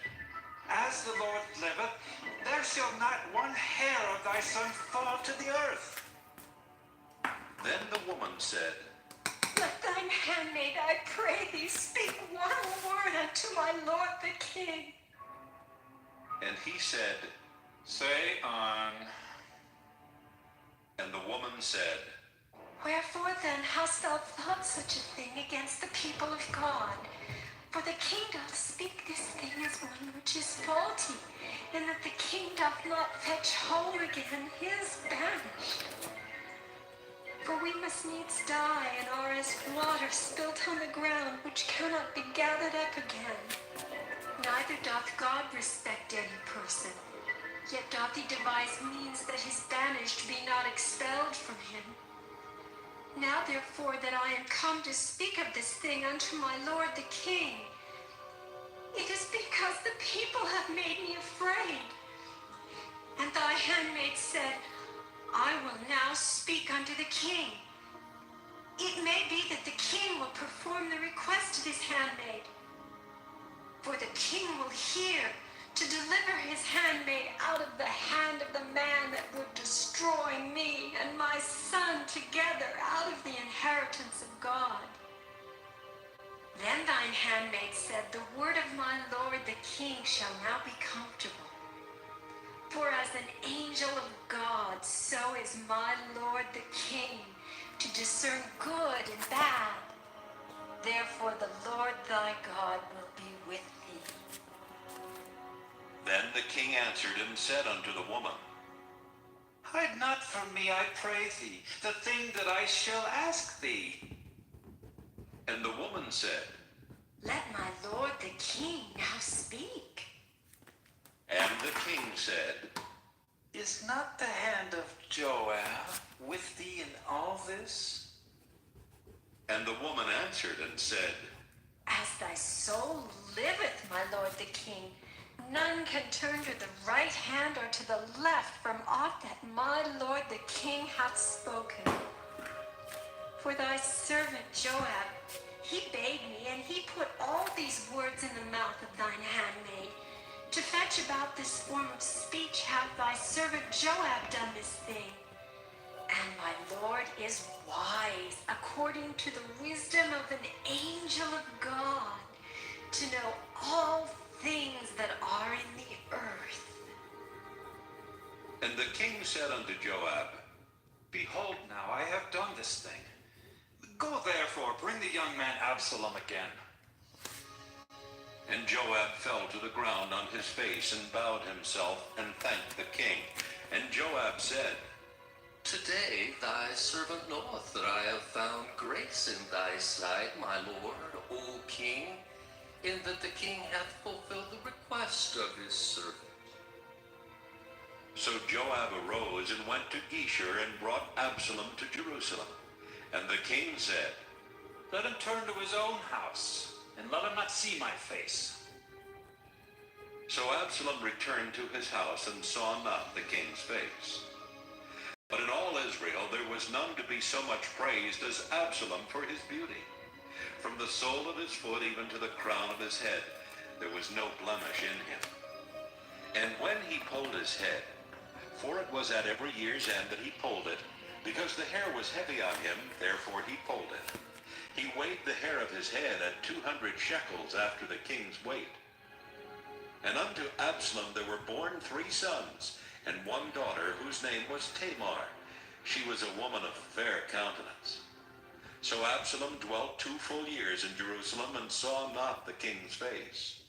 As the Lord liveth, there shall not one hair of thy son fall to the earth. Then the woman said, Let thine handmaid, I pray thee, speak one word unto my lord the king. And he said, Say on. And the woman said, Wherefore then hast thou thought such a thing against the people of God? For the king doth speak this thing as one which is faulty, in that the king doth not fetch home again his banished. For we must needs die, and are as water spilt on the ground, which cannot be gathered up again. Neither doth God respect any person, yet doth he devise means that his banished be not expelled from him. Now therefore that I am come to speak of this thing unto my lord the king, it is because the people have made me afraid. And thy handmaid said, I will now speak unto the king. It may be that the king will perform the request of his handmaid. For the king will hear to deliver his handmaid out of the hand of the man that would destroy me and my son together out of the inheritance of God. Then thine handmaid said, The word of my lord the king shall now be comfortable. For as an angel of God, so is my lord the king, to discern good and bad. Therefore the Lord thy God will be with thee. Then the king answered and said unto the woman, Hide not from me, I pray thee, the thing that I shall ask thee. And the woman said, Let my lord the king now speak. And the king said, Is not the hand of Joab with thee in all this? And the woman answered and said, As thy soul liveth, my lord the king, none can turn to the right hand or to the left from aught that my lord the king hath spoken. For thy servant Joab, he bade me, and he put all these words in the mouth of thine handmaid. To fetch about this form of speech hath thy servant Joab done this thing. And my Lord is wise, according to the wisdom of an angel of God, to know all things that are in the earth. And the king said unto Joab, Behold now, I have done this thing. Go therefore, bring the young man Absalom again. And Joab fell to the ground on his face and bowed himself and thanked the king. And Joab said, Today thy servant knoweth that I have found grace in thy sight, my lord, O king, in that the king hath fulfilled the request of his servant. So Joab arose and went to Geshur and brought Absalom to Jerusalem. And the king said, Let him turn to his own house, and let him not see my face. So Absalom returned to his house and saw not the king's face. But in all Israel there was none to be so much praised as Absalom for his beauty. From the sole of his foot even to the crown of his head, there was no blemish in him. And when he pulled his head, for it was at every year's end that he pulled it, because the hair was heavy on him, therefore he pulled it. He weighed the hair of his head at 200 shekels after the king's weight. And unto Absalom there were born 3 sons, and 1 daughter, whose name was Tamar. She was a woman of fair countenance. So Absalom dwelt 2 full years in Jerusalem, and saw not the king's face.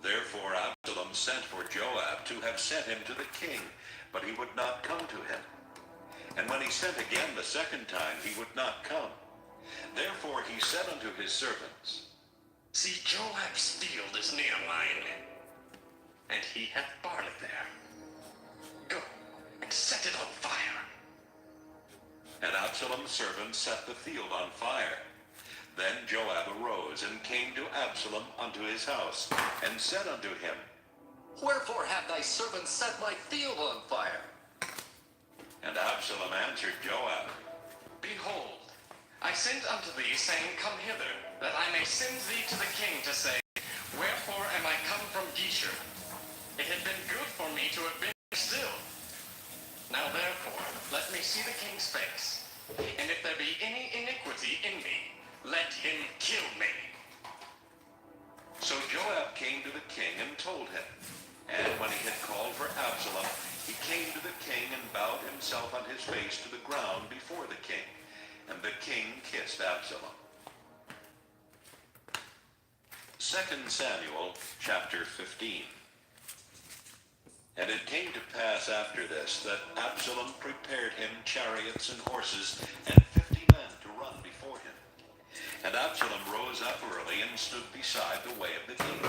Therefore Absalom sent for Joab to have sent him to the king, but he would not come to him. And when he sent again the second time, he would not come. Therefore he said unto his servants, See, Joab's field is near mine, and he hath barley there. Go and set it on fire. And Absalom's servants set the field on fire. Then Joab arose and came to Absalom unto his house, and said unto him, Wherefore hath thy servant set my field on fire? And Absalom answered Joab, Behold, I sent unto thee, saying, Come hither, that I may send thee to the king to say, Wherefore am I come from Geshur? It had been good for me to have been here still. Now therefore, let me see the king's face, and if there be any iniquity in me, let him kill me. So Joab came to the king and told him. And when he had called for Absalom, he came to the king and bowed himself on his face to the ground before the king. And the king kissed Absalom. 2 Samuel chapter 15. And it came to pass after this that Absalom prepared him chariots and horses and 50 men to run before him. And Absalom rose up early and stood beside the way of the king.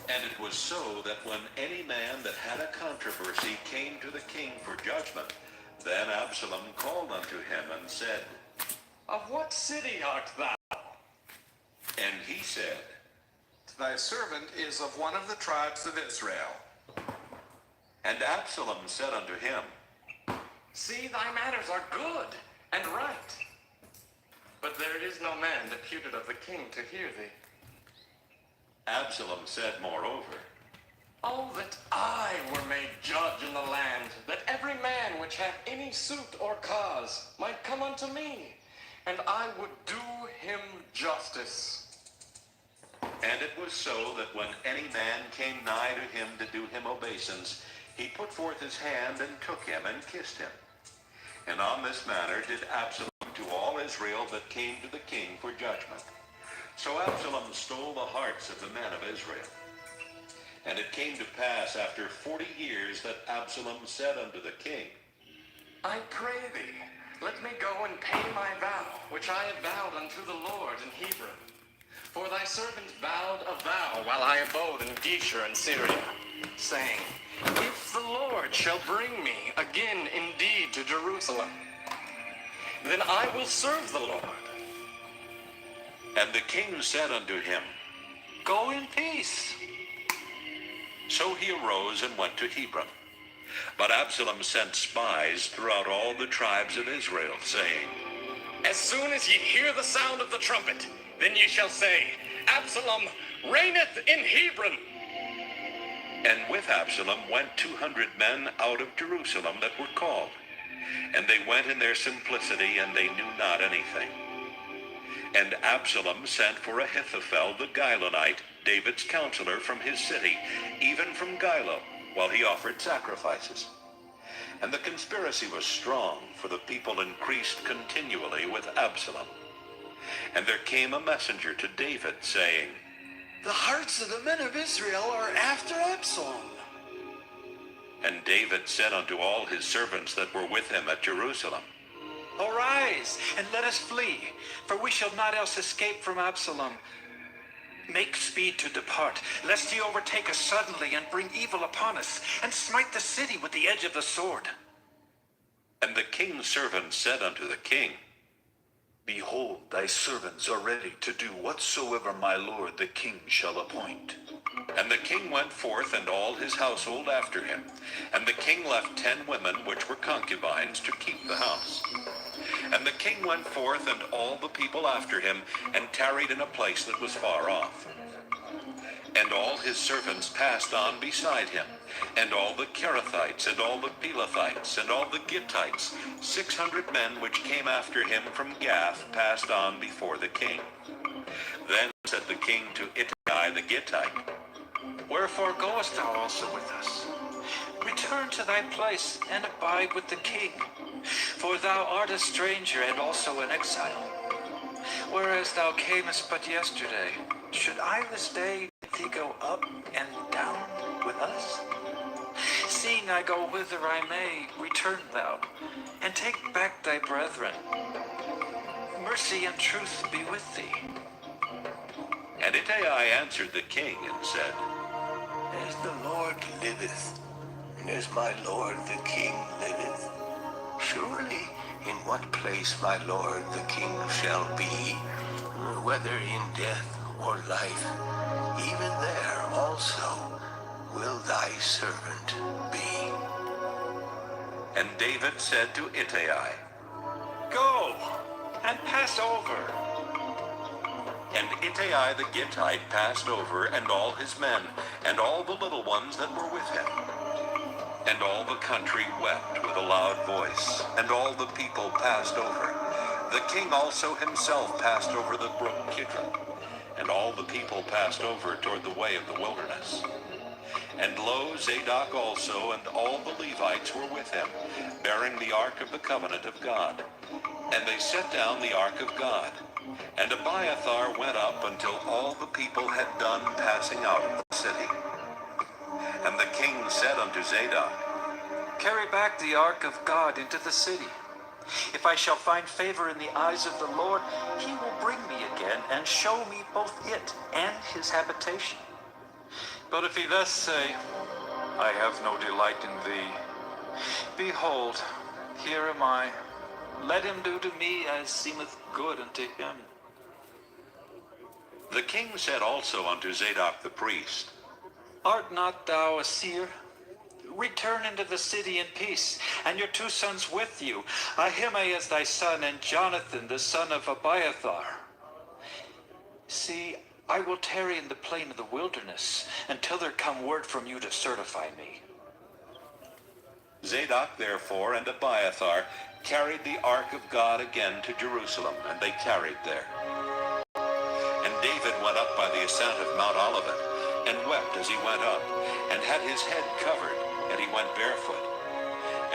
And it was so that when any man that had a controversy came to the king for judgment, then Absalom called unto him and said, Of what city art thou? And he said, Thy servant is of one of the tribes of Israel. And Absalom said unto him, See, thy matters are good and right. But there is no man deputed of the king to hear thee. Absalom said moreover, Oh, that I were made judge in the land, that every man which hath any suit or cause might come unto me, and I would do him justice. And it was so that when any man came nigh to him to do him obeisance, he put forth his hand and took him and kissed him. And on this manner did Absalom to all Israel that came to the king for judgment. So Absalom stole the hearts of the men of Israel. And it came to pass after 40 years that Absalom said unto the king, I pray thee, let me go and pay my vow, which I have vowed unto the Lord in Hebron. For thy servant vowed a vow while I abode in Geshur and Syria, saying, If the Lord shall bring me again indeed to Jerusalem, then I will serve the Lord. And the king said unto him, Go in peace. So he arose and went to Hebron. But Absalom sent spies throughout all the tribes of Israel, saying, As soon as ye hear the sound of the trumpet, then ye shall say, Absalom reigneth in Hebron. And with Absalom went 200 men out of Jerusalem that were called. And they went in their simplicity, and they knew not anything. And Absalom sent for Ahithophel the Gilonite, David's counselor, from his city, even from Gilo, while he offered sacrifices. And the conspiracy was strong, for the people increased continually with Absalom. And there came a messenger to David, saying, The hearts of the men of Israel are after Absalom. And David said unto all his servants that were with him at Jerusalem, Arise, and let us flee, for we shall not else escape from Absalom. Make speed to depart, lest he overtake us suddenly and bring evil upon us, and smite the city with the edge of the sword. And the king's servants said unto the king, Behold, thy servants are ready to do whatsoever my lord the king shall appoint. And the king went forth, and all his household after him. And the king left 10 women which were concubines to keep the house. And the king went forth, and all the people after him, and tarried in a place that was far off. And all his servants passed on beside him, and all the Kerethites, and all the Pelethites, and all the Gittites, 600 men which came after him from Gath, passed on before the king. Then said the king to Ittai the Gittite, Wherefore goest thou also with us? Return to thy place, and abide with the king, for thou art a stranger and also an exile. Whereas thou camest but yesterday, should I this day bid thee go up and down with us? Seeing I go whither I may, return thou, and take back thy brethren. Mercy and truth be with thee. And Ittai answered the king and said, As the Lord liveth, and as my lord the king liveth, surely in what place my lord the king shall be, whether in death or life, even there also will thy servant be. And David said to Ittai, Go, and pass over. And Ittai the Gittite passed over, and all his men, and all the little ones that were with him. And all the country wept with a loud voice, and all the people passed over. The king also himself passed over the brook Kidron, and all the people passed over toward the way of the wilderness. And lo, Zadok also and all the Levites were with him, bearing the ark of the covenant of God. And they set down the ark of God. And Abiathar went up until all the people had done passing out of the city. And the king said unto Zadok, Carry back the ark of God into the city. If I shall find favor in the eyes of the Lord, he will bring me again and show me both it and his habitation. But if he thus say, I have no delight in thee, behold, here am I. Let him do to me as seemeth good unto him. The king said also unto Zadok the priest, Art not thou a seer? Return into the city in peace, and your 2 sons with you, Ahimaaz thy son, and Jonathan the son of Abiathar. See, I will tarry in the plain of the wilderness until there come word from you to certify me. Zadok therefore and Abiathar carried the ark of God again to Jerusalem, and they tarried there. And David went up by the ascent of Mount Olivet, and wept as he went up, and had his head covered, and he went barefoot.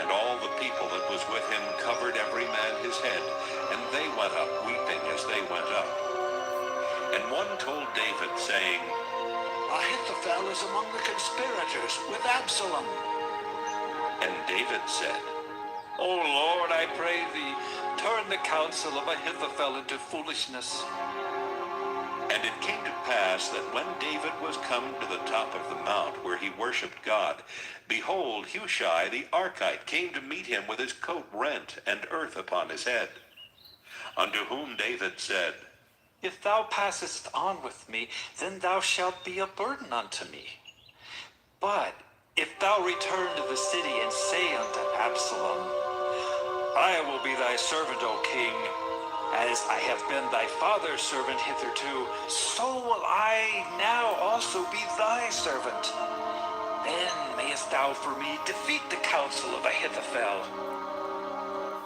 And all the people that was with him covered every man his head, and they went up weeping as they went up. And one told David, saying, Ahithophel is among the conspirators with Absalom. And David said, O Lord, I pray thee, turn the counsel of Ahithophel into foolishness. And it came to pass that when David was come to the top of the mount where he worshipped God, behold, Hushai the Archite came to meet him with his coat rent and earth upon his head. Unto whom David said, If thou passest on with me, then thou shalt be a burden unto me. But if thou return to the city and say unto Absalom, I will be thy servant, O king, as I have been thy father's servant hitherto, so will I now also be thy servant. Then mayest thou for me defeat the counsel of Ahithophel.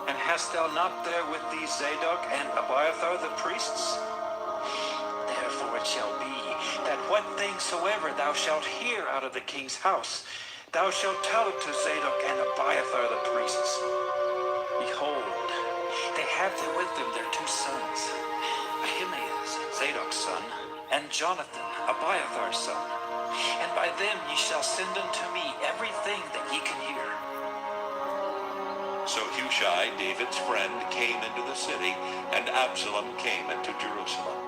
And hast thou not there with thee Zadok and Abiathar the priests? Therefore it shall be, that what thing soever thou shalt hear out of the king's house, thou shalt tell it to Zadok and Abiathar the priests. Behold, they have there with them their two sons, Ahimaaz, Zadok's son, and Jonathan, Abiathar's son. And by them ye shall send unto me everything that ye can hear. So Hushai, David's friend, came into the city, and Absalom came into Jerusalem.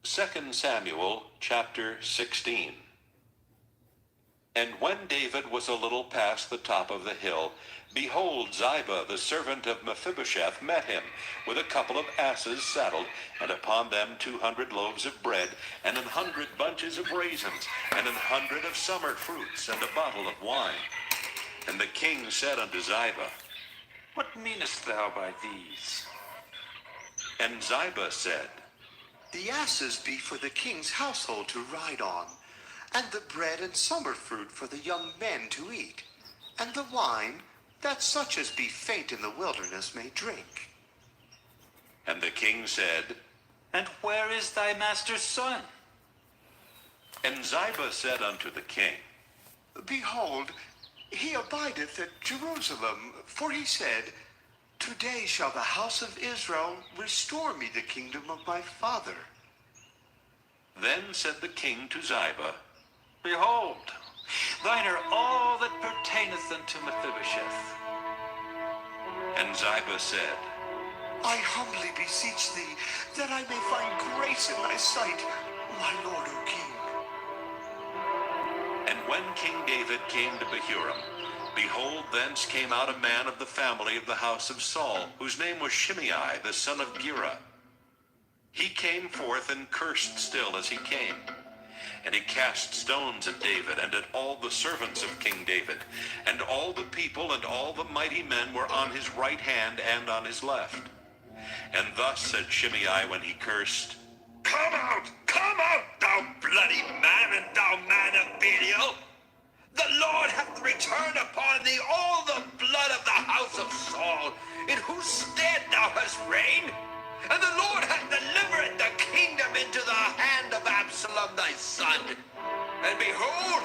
2 Samuel chapter 16. And when David was a little past the top of the hill, behold, Ziba, the servant of Mephibosheth, met him, with a couple of asses saddled, and upon them 200 loaves of bread, and 100 bunches of raisins, and 100 of summer fruits, and a bottle of wine. And the king said unto Ziba, What meanest thou by these? And Ziba said, The asses be for the king's household to ride on, and the bread and summer fruit for the young men to eat, and the wine, that such as be faint in the wilderness may drink. And the king said, And where is thy master's son? And Ziba said unto the king, Behold, he abideth at Jerusalem, for he said, Today shall the house of Israel restore me the kingdom of my father. Then said the king to Ziba, Behold, thine are all that pertaineth unto Mephibosheth. And Ziba said, I humbly beseech thee, that I may find grace in thy sight, my lord, O king. And when King David came to Bahurim, behold, thence came out a man of the family of the house of Saul, whose name was Shimei, the son of Gera. He came forth and cursed still as he came. And he cast stones at David and at all the servants of King David. And all the people and all the mighty men were on his right hand and on his left. And thus said Shimei when he cursed, Come out, thou bloody man, and thou man of Belial! The Lord hath returned upon thee all the blood of the house of Saul, in whose stead thou hast reigned. And the Lord hath delivered the kingdom into the hand of Absalom thy son. And behold,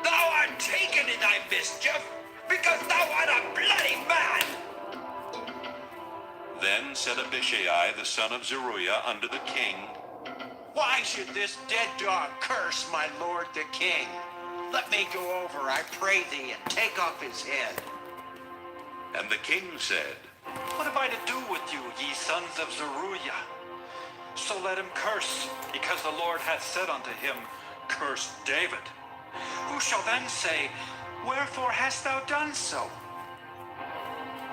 thou art taken in thy mischief, because thou art a bloody man. Then said Abishai the son of Zeruiah unto the king, Why should this dead dog curse my lord the king? Let me go over, I pray thee, and take off his head. And the king said, What have I to do with you, ye sons of Zeruiah? So let him curse, because the Lord hath said unto him, Curse David. Who shall then say, Wherefore hast thou done so?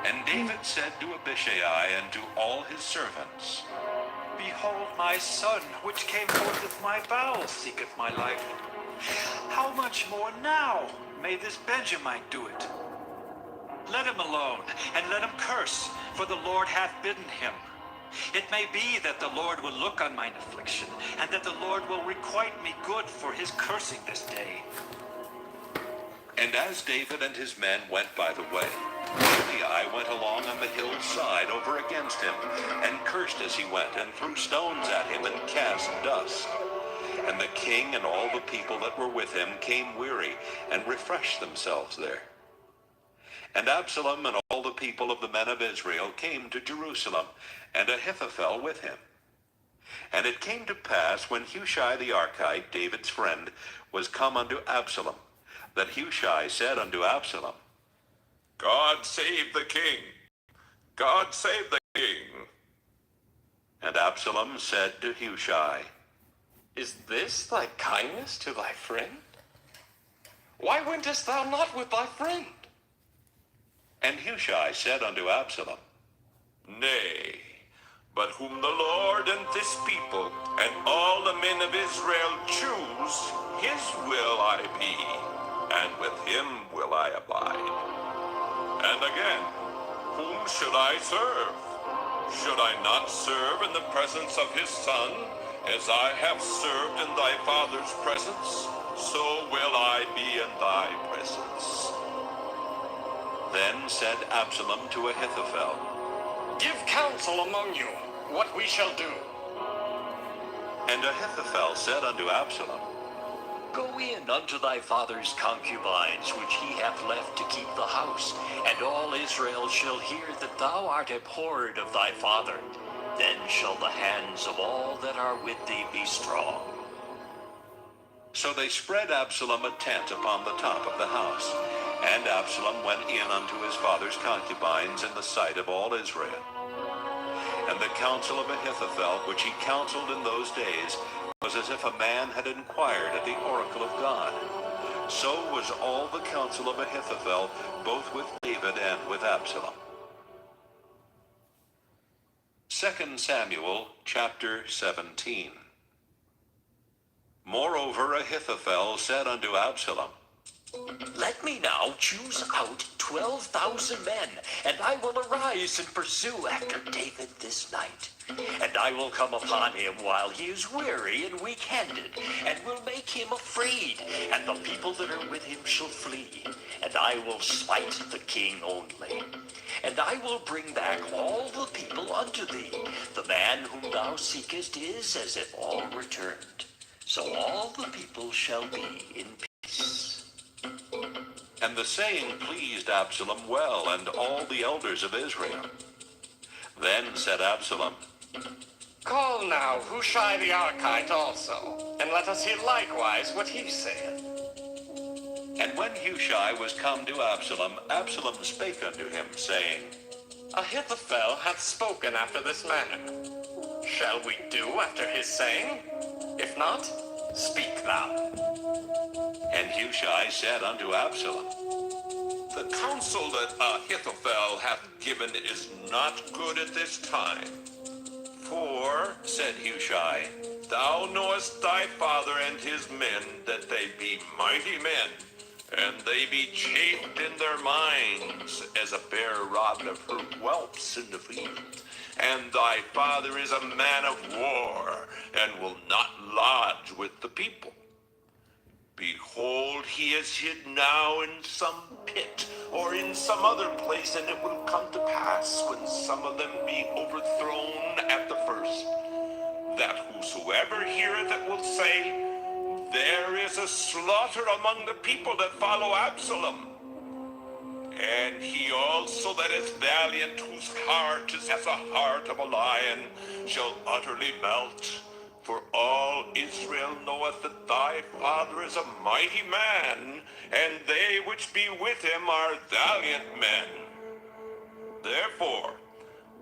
And David said to Abishai and to all his servants, Behold, my son, which came forth of my bowels, seeketh my life. How much more now may this Benjamite do it? Let him alone, and let him curse, for the Lord hath bidden him. It may be that the Lord will look on mine affliction, and that the Lord will requite me good for his cursing this day. And as David and his men went by the way, Shimei went along on the hillside over against him, and cursed as he went, and threw stones at him, and cast dust. And the king and all the people that were with him came weary, and refreshed themselves there. And Absalom and all the people of the men of Israel came to Jerusalem, and Ahithophel with him. And it came to pass, when Hushai the Archite, David's friend, was come unto Absalom, that Hushai said unto Absalom, God save the king! God save the king! And Absalom said to Hushai, Is this thy kindness to thy friend? Why wentest thou not with thy friend? And Hushai said unto Absalom, Nay, But whom the Lord and this people and all the men of Israel choose, his will I be, and with him will I abide. And again, whom should I serve? Should I not serve in the presence of his son, as I have served in thy father's presence? So will I be in thy presence. Then said Absalom to Ahithophel, Give counsel among you what we shall do. And Ahithophel said unto Absalom, Go in unto thy father's concubines, which he hath left to keep the house, and all Israel shall hear that thou art abhorred of thy father. Then shall the hands of all that are with thee be strong. So they spread Absalom a tent upon the top of the house. And Absalom went in unto his father's concubines in the sight of all Israel. And the counsel of Ahithophel, which he counseled in those days, was as if a man had inquired at the oracle of God. So was all the counsel of Ahithophel, both with David and with Absalom. 2 Samuel chapter 17. Moreover Ahithophel said unto Absalom, Let me now choose out 12,000 men, and I will arise and pursue after David this night. And I will come upon him while he is weary and weak-handed, and will make him afraid, and the people that are with him shall flee. And I will smite the king only. And I will bring back all the people unto thee. The man whom thou seekest is as if all returned. So all the people shall be in peace. And the saying pleased Absalom well, and all the elders of Israel. Then said Absalom, Call now Hushai the Archite also, and let us hear likewise what he saith. And when Hushai was come to Absalom, Absalom spake unto him, saying, Ahithophel hath spoken after this manner. Shall we do after his saying? If not, speak thou. And Hushai said unto Absalom, The counsel that Ahithophel hath given is not good at this time. For, said Hushai, thou knowest thy father and his men, that they be mighty men, and they be chafed in their minds, as a bear robbed of her whelps in the field. And thy father is a man of war, and will not lodge with the people. Behold, he is hid now in some pit, or in some other place, and it will come to pass, when some of them be overthrown at the first, that whosoever heareth it will say, There is a slaughter among the people that follow Absalom. And he also that is valiant, whose heart is as the heart of a lion, shall utterly melt. For all Israel knoweth that thy father is a mighty man, and they which be with him are valiant men. Therefore,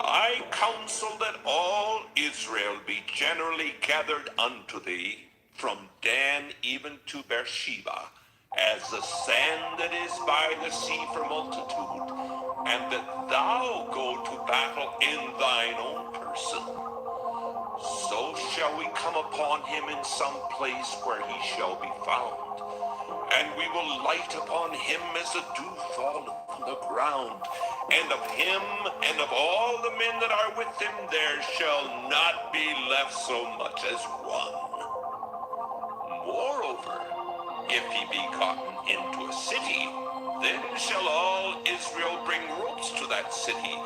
I counsel that all Israel be generally gathered unto thee, from Dan even to Beersheba, as the sand that is by the sea for multitude, and that thou go to battle in thine own person. So shall we come upon him in some place where he shall be found, and we will light upon him as the dew falleth from the ground, and of him and of all the men that are with him there shall not be left so much as one. Moreover, if he be gotten into a city, then shall all Israel bring ropes to that city,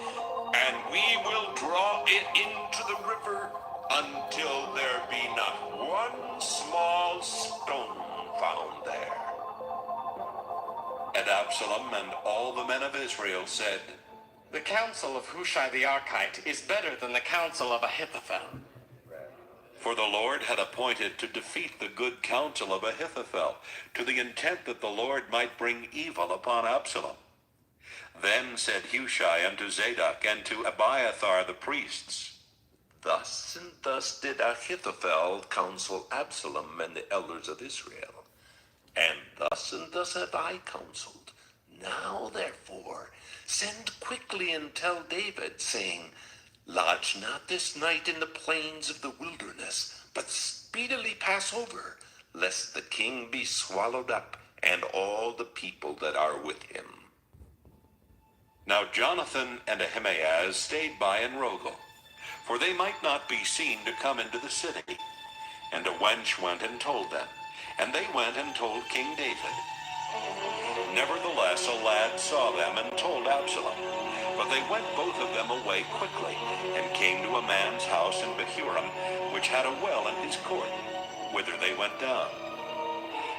and we will draw it into the river until there be not one small stone found there. And Absalom and all the men of Israel said, The counsel of Hushai the Archite is better than the counsel of Ahithophel. For the Lord had appointed to defeat the good counsel of Ahithophel, to the intent that the Lord might bring evil upon Absalom. Then said Hushai unto Zadok and to Abiathar the priests, Thus and thus did Ahithophel counsel Absalom and the elders of Israel. And thus have I counseled. Now, therefore, send quickly and tell David, saying, Lodge not this night in the plains of the wilderness, but speedily pass over, lest the king be swallowed up, and all the people that are with him. Now Jonathan and Ahimaaz stayed by in Rogel, for they might not be seen to come into the city. And a wench went and told them, and they went and told King David. Nevertheless, a lad saw them and told Absalom. But they went both of them away quickly, and came to a man's house in Bahurim, which had a well in his court, whither they went down.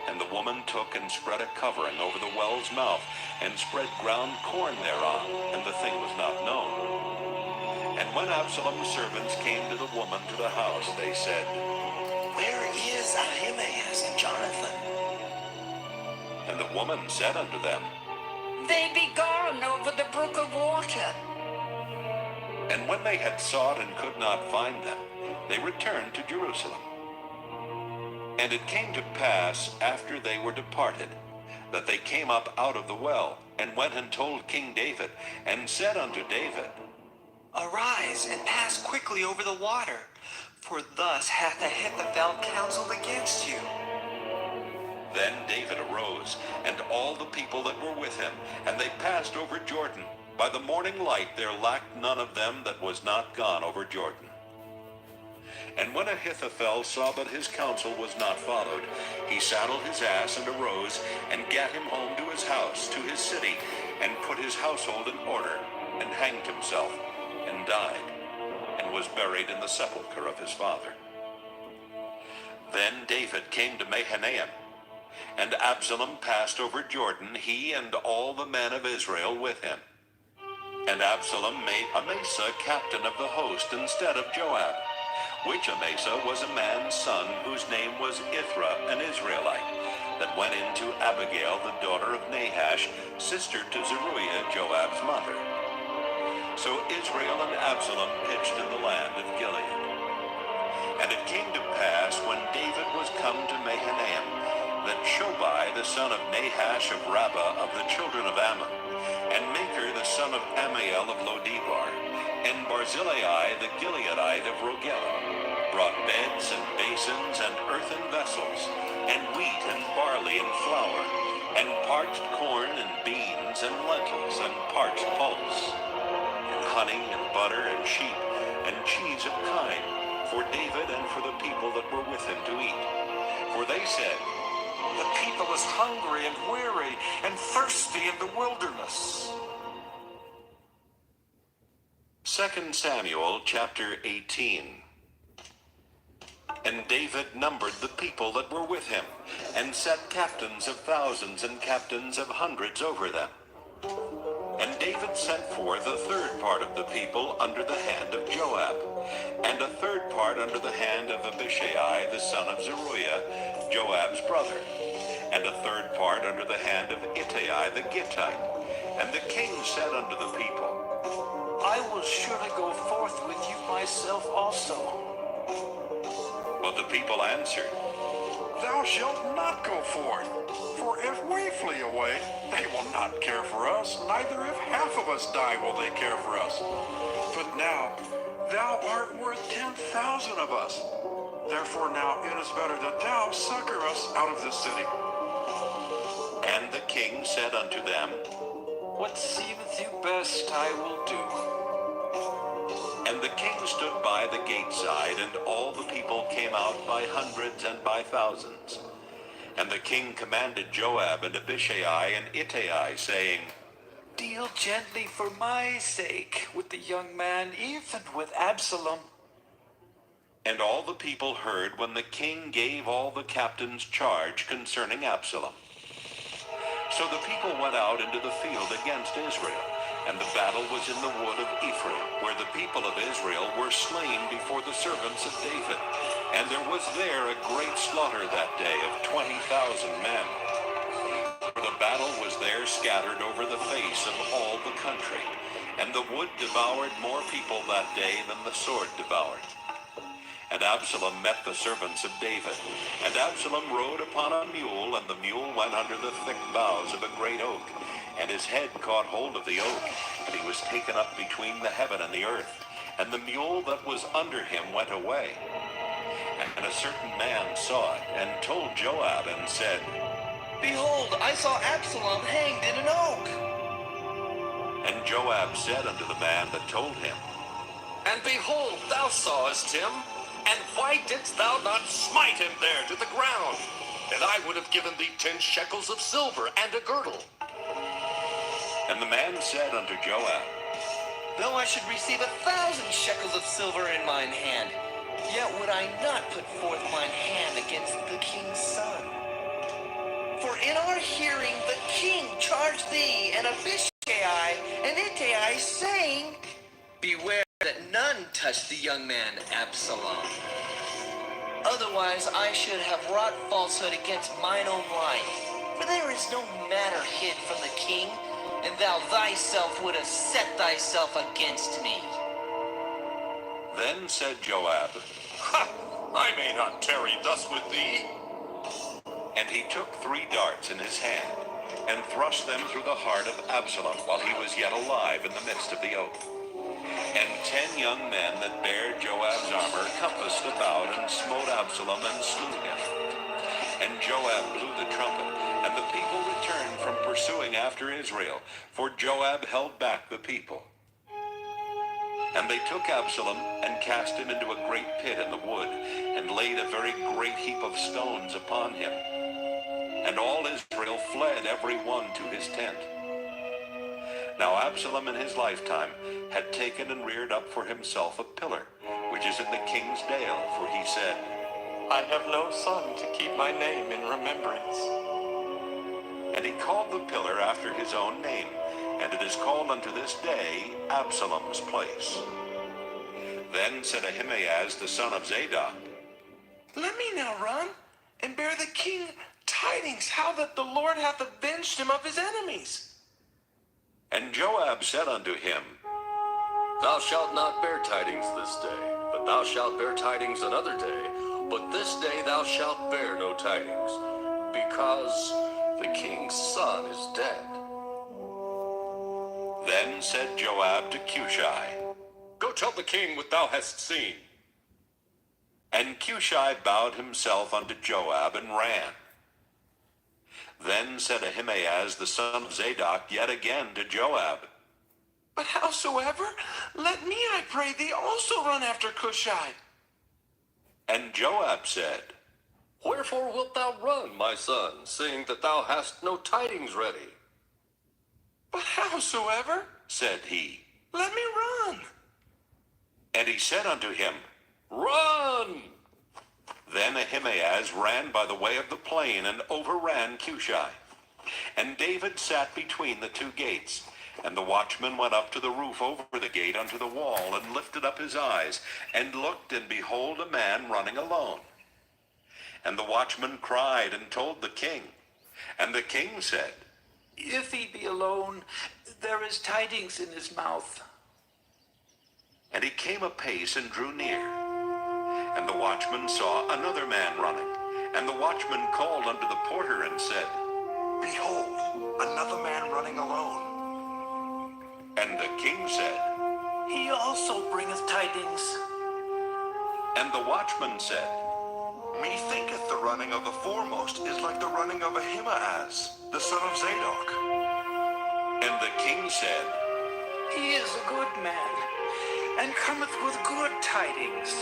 And the woman took and spread a covering over the well's mouth, and spread ground corn thereon, and the thing was not known. And when Absalom's servants came to the woman to the house, they said, Where is Ahimaaz and Jonathan? And the woman said unto them, They be gone over the brook of water. And when they had sought and could not find them, they returned to Jerusalem. And it came to pass, after they were departed, that they came up out of the well, and went and told King David, and said unto David, Arise, and pass quickly over the water, for thus hath Ahithophel counseled against you. Then David arose, and all the people that were with him, and they passed over Jordan. By the morning light there lacked none of them that was not gone over Jordan. And when Ahithophel saw that his counsel was not followed, he saddled his ass and arose, and gat him home to his house, to his city, and put his household in order, and hanged himself, and died, and was buried in the sepulchre of his father. Then David came to Mahanaim, and Absalom passed over Jordan, he and all the men of Israel with him. And Absalom made Amasa captain of the host instead of Joab, which Amasa was a man's son, whose name was Ithra, an Israelite, that went into Abigail, the daughter of Nahash, sister to Zeruiah, Joab's mother. So Israel and Absalom pitched in the land of Gilead. And it came to pass, when David was come to Mahanaim, that Shobai the son of Nahash of Rabbah of the children of Ammon, and Maker the son of Ammiel of Lodebar, and Barzillai the Gileadite of Rogelim, brought beds and basins and earthen vessels, and wheat and barley and flour, and parched corn and beans and lentils and parched pulse, and honey and butter and sheep and cheese of kine, for David and for the people that were with him to eat. For they said, The people is hungry and weary and thirsty in the wilderness. 2 Samuel chapter 18. And David numbered the people that were with him, and set captains of thousands and captains of hundreds over them. And David sent forth a third part of the people under the hand of Joab, and a third part under the hand of Abishai the son of Zeruiah, Joab's brother, and a third part under the hand of Ittai the Gittite. And the king said unto the people, I will surely go forth with you myself also. But the people answered, Thou shalt not go forth, for if we flee away, they will not care for us, neither if half of us die will they care for us. But now, thou art worth 10,000 of us. Therefore now it is better that thou succor us out of this city. And the king said unto them, What seemeth you best I will do. And the king stood by the gate side, and all the people came out by hundreds and by thousands. And the king commanded Joab and Abishai and Ittai, saying, Deal gently for my sake with the young man, even with Absalom. And all the people heard when the king gave all the captains charge concerning Absalom. So the people went out into the field against Israel, and the battle was in the wood of Ephraim, where the people of Israel were slain before the servants of David. And there was there a great slaughter that day of 20,000 men. For the battle was there scattered over the face of all the country, and the wood devoured more people that day than the sword devoured. And Absalom met the servants of David. And Absalom rode upon a mule, and the mule went under the thick boughs of a great oak. And his head caught hold of the oak, and he was taken up between the heaven and the earth. and the mule that was under him went away. And a certain man saw it, and told Joab, and said, Behold, I saw Absalom hanged in an oak. And Joab said unto the man that told him, And behold, thou sawest him, and why didst thou not smite him there to the ground? And I would have given thee 10 shekels of silver and a girdle. And the man said unto Joab, Though I should receive 1,000 shekels of silver in mine hand, yet would I not put forth mine hand against the king's son. For in our hearing the king charged thee and Abishai and Ittai, saying, Beware that none touch the young man Absalom. Otherwise I should have wrought falsehood against mine own life. For there is no matter hid from the king, and thou thyself would have set thyself against me. Then said Joab, Ha! I may not tarry thus with thee. And he took 3 darts in his hand, and thrust them through the heart of Absalom while he was yet alive in the midst of the oak. And 10 young men that bare Joab's armor compassed about, and smote Absalom, and slew him. And Joab blew the trumpet, and the people returned from pursuing after Israel, for Joab held back the people. And they took Absalom, and cast him into a great pit in the wood, and laid a very great heap of stones upon him. And all Israel fled every one to his tent. Now Absalom in his lifetime had taken and reared up for himself a pillar, which is in the king's dale, for he said, I have no son to keep my name in remembrance. And he called the pillar after his own name, and it is called unto this day Absalom's place. Then said Ahimaaz the son of Zadok, Let me now run, and bear the king tidings how that the Lord hath avenged him of his enemies. And Joab said unto him, Thou shalt not bear tidings this day, but thou shalt bear tidings another day. But this day thou shalt bear no tidings, because the king's son is dead. Then said Joab to Cushai, Go tell the king what thou hast seen. And Cushai bowed himself unto Joab, and ran. Then said Ahimaaz the son of Zadok yet again to Joab, But howsoever, let me, I pray thee, also run after Cushai. And Joab said, Wherefore wilt thou run, my son, seeing that thou hast no tidings ready? But howsoever, said he, let me run. And he said unto him, Run! Then Ahimaaz ran by the way of the plain, and overran Cushai. And David sat between the 2 gates. And the watchman went up to the roof over the gate unto the wall, and lifted up his eyes, and looked, and behold a man running alone. And the watchman cried, and told the king. And the king said, If he be alone, there is tidings in his mouth. And he came apace, and drew near. And the watchman saw another man running. And the watchman called unto the porter, and said, Behold, another man running alone. And the king said, He also bringeth tidings. And the watchman said, Methinketh the running of the foremost is like the running of Ahimaaz, the son of Zadok. And the king said, He is a good man, and cometh with good tidings.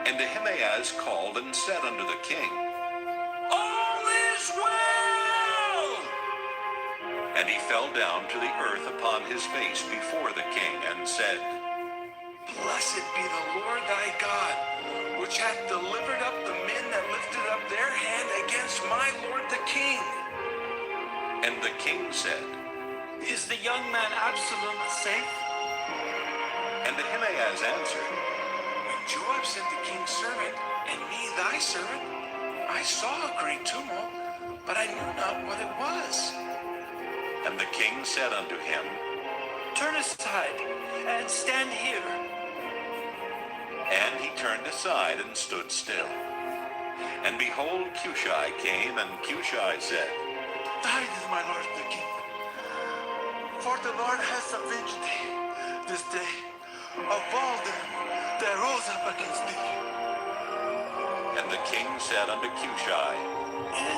And Ahimaaz called and said unto the king, All is well! And he fell down to the earth upon his face before the king, and said, Blessed be the Lord thy God, which hath delivered up the men that lifted up their hand against my lord the king. And the king said, Is the young man Absalom safe? And Ahimaaz answered, When Joab sent the king's servant, and me thy servant, I saw a great tumult, but I knew not what it was. And the king said unto him, Turn aside, and stand here. And he turned aside and stood still. And behold, Cushai came, and Cushai said, Tidings, my lord the king. For the Lord hath avenged thee this day of all them that rose up against thee. And the king said unto Cushai,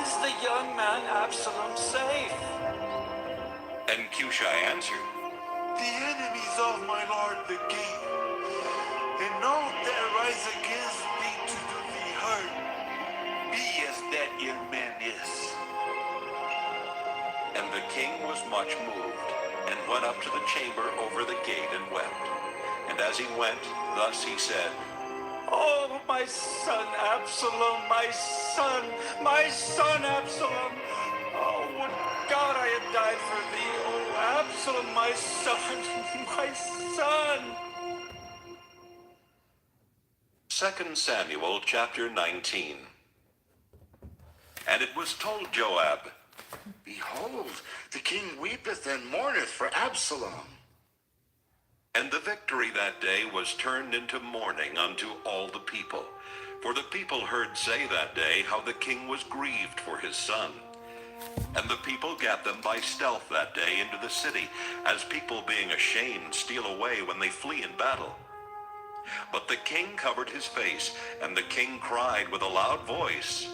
Is the young man Absalom safe? And Cushai answered, The enemies of my lord the king, and all that rise against thee to do thee hurt, be as that young man is. And the king was much moved, and went up to the chamber over the gate and wept. And as he went, thus he said, Oh, my son Absalom, my son Absalom. Oh, would God I had died for thee. Oh, Absalom, my son, my son. 2 Samuel chapter 19. And it was told Joab, Behold, the king weepeth and mourneth for Absalom. And the victory that day was turned into mourning unto all the people. For the people heard say that day how the king was grieved for his son. And the people gat them by stealth that day into the city, as people being ashamed steal away when they flee in battle. But the king covered his face, and the king cried with a loud voice,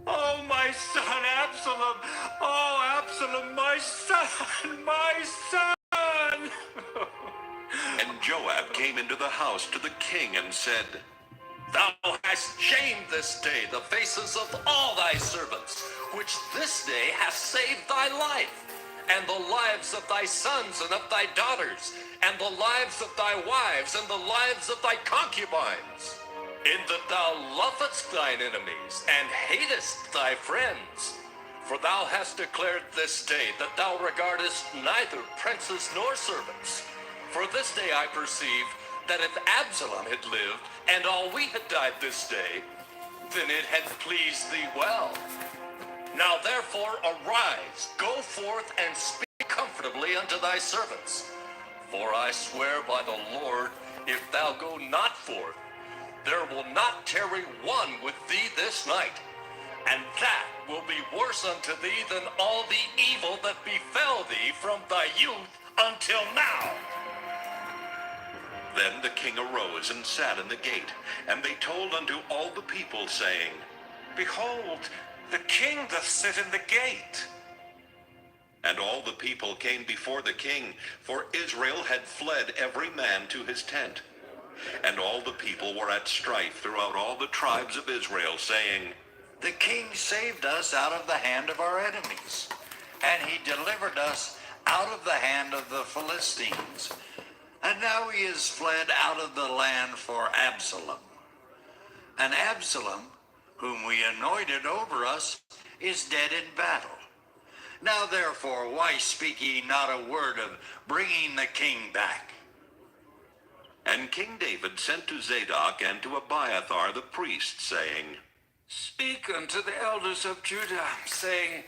Oh, my son Absalom! Oh, Absalom, my son! My son! And Joab came into the house to the king and said, Thou hast shamed this day the faces of all thy servants, which this day hast saved thy life, and the lives of thy sons and of thy daughters, and the lives of thy wives, and the lives of thy concubines, in that thou lovest thine enemies, and hatest thy friends. For thou hast declared this day that thou regardest neither princes nor servants. For this day I perceive that if Absalom had lived, and all we had died this day, then it had pleased thee well. Now therefore arise, go forth, and speak comfortably unto thy servants. For I swear by the Lord, if thou go not forth, there will not tarry one with thee this night, and that will be worse unto thee than all the evil that befell thee from thy youth until now. Then the king arose and sat in the gate, and they told unto all the people, saying, Behold, the king doth sit in the gate. And all the people came before the king, for Israel had fled every man to his tent. And all the people were at strife throughout all the tribes of Israel, saying, The king saved us out of the hand of our enemies, and he delivered us out of the hand of the Philistines. And now he is fled out of the land for Absalom. And Absalom, whom we anointed over us, is dead in battle. Now therefore, why speak ye not a word of bringing the king back? And King David sent to Zadok and to Abiathar the priest, saying, Speak unto the elders of Judah, saying,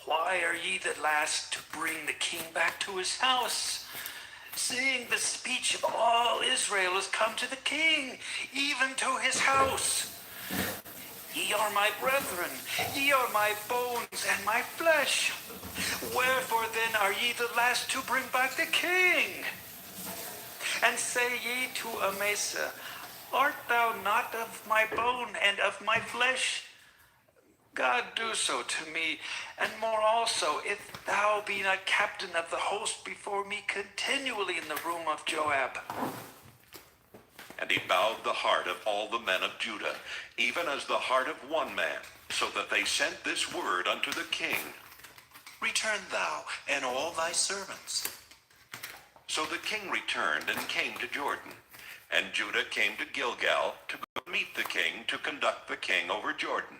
Why are ye that last to bring the king back to his house? Seeing the speech of all Israel is come to the king, even to his house. Ye are my brethren, ye are my bones and my flesh. Wherefore then are ye the last to bring back the king? And say ye to Amasa, Art thou not of my bone and of my flesh? God do so to me, and more also, if thou be not captain of the host before me continually in the room of Joab. And he bowed the heart of all the men of Judah, even as the heart of one man, so that they sent this word unto the king, Return thou and all thy servants. So the king returned and came to Jordan, and Judah came to Gilgal to go meet the king, to conduct the king over Jordan.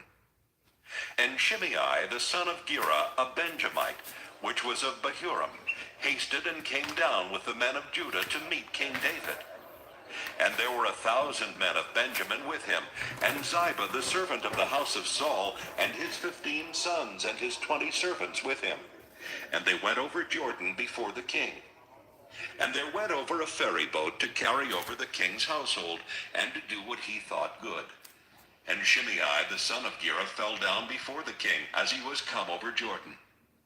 And Shimei the son of Gera, a Benjamite, which was of Bahurim, hasted and came down with the men of Judah to meet King David. And there were 1,000 men of Benjamin with him, and Ziba the servant of the house of Saul, and his 15 sons, and his 20 servants with him. And they went over Jordan before the king. And there went over a ferry boat to carry over the king's household, and to do what he thought good. And Shimei the son of Gera fell down before the king, as he was come over Jordan,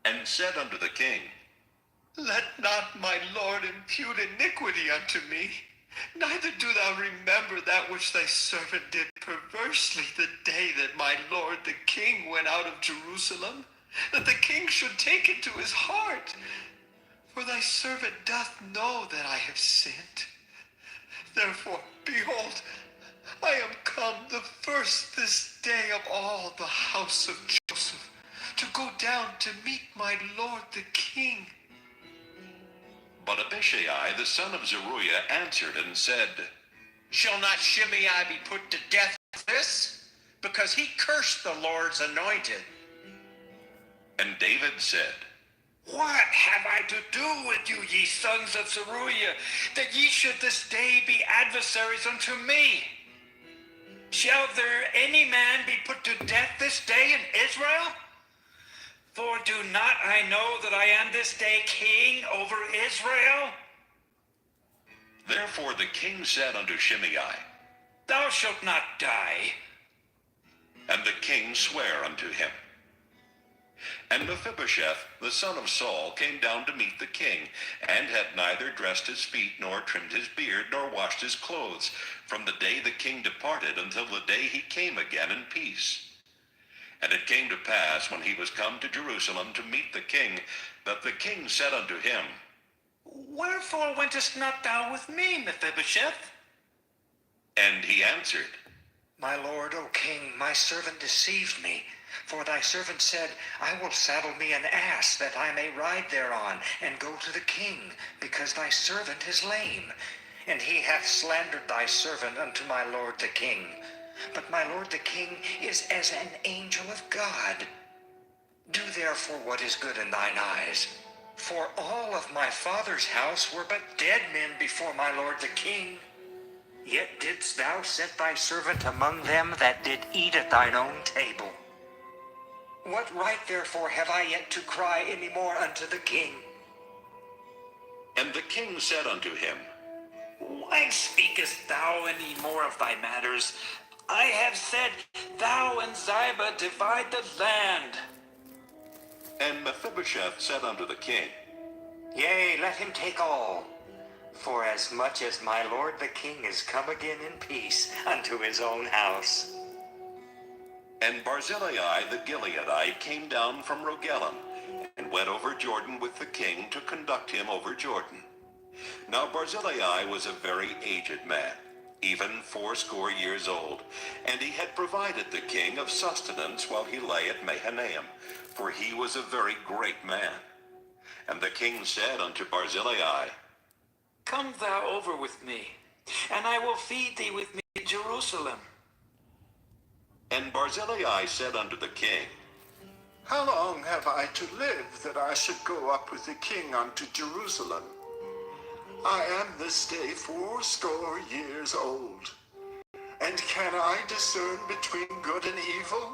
and said unto the king, Let not my lord impute iniquity unto me, Neither do thou remember that which thy servant did perversely the day that my lord the king went out of Jerusalem, that the king should take it to his heart. For thy servant doth know that I have sinned. Therefore, behold, I am come the first this day of all the house of Joseph, to go down to meet my lord the king. But Abishai, the son of Zeruiah, answered and said, Shall not Shimei be put to death for this? Because he cursed the Lord's anointed. And David said, What have I to do with you, ye sons of Zeruiah, that ye should this day be adversaries unto me? Shall there any man be put to death this day in Israel? For do not I know that I am this day king over Israel? Therefore the king said unto Shimei, Thou shalt not die. And the king sware unto him. And Mephibosheth, the son of Saul, came down to meet the king, and had neither dressed his feet, nor trimmed his beard, nor washed his clothes, from the day the king departed until the day he came again in peace. And it came to pass, when he was come to Jerusalem to meet the king, that the king said unto him, Wherefore wentest not thou with me, Mephibosheth? And he answered, My lord, O king, my servant deceived me. For thy servant said, I will saddle me an ass, that I may ride thereon, and go to the king, because thy servant is lame. And he hath slandered thy servant unto my lord the king. But my lord the king is as an angel of God. Do therefore what is good in thine eyes. For all of my father's house were but dead men before my lord the king. Yet didst thou set thy servant among them that did eat at thine own table. What right therefore have I yet to cry any more unto the king? And the king said unto him, Why speakest thou any more of thy matters? I have said, Thou and Ziba divide the land. And Mephibosheth said unto the king, Yea, let him take all. For as much as my lord the king is come again in peace unto his own house. And Barzillai the Gileadite came down from Rogelim, and went over Jordan with the king to conduct him over Jordan. Now Barzillai was a very aged man, even 80 years old, and he had provided the king of sustenance while he lay at Mahanaim, for he was a very great man. And the king said unto Barzillai, Come thou over with me, and I will feed thee with me in Jerusalem. And Barzillai said unto the king, How long have I to live that I should go up with the king unto Jerusalem? I am this day 80 years old. And can I discern between good and evil?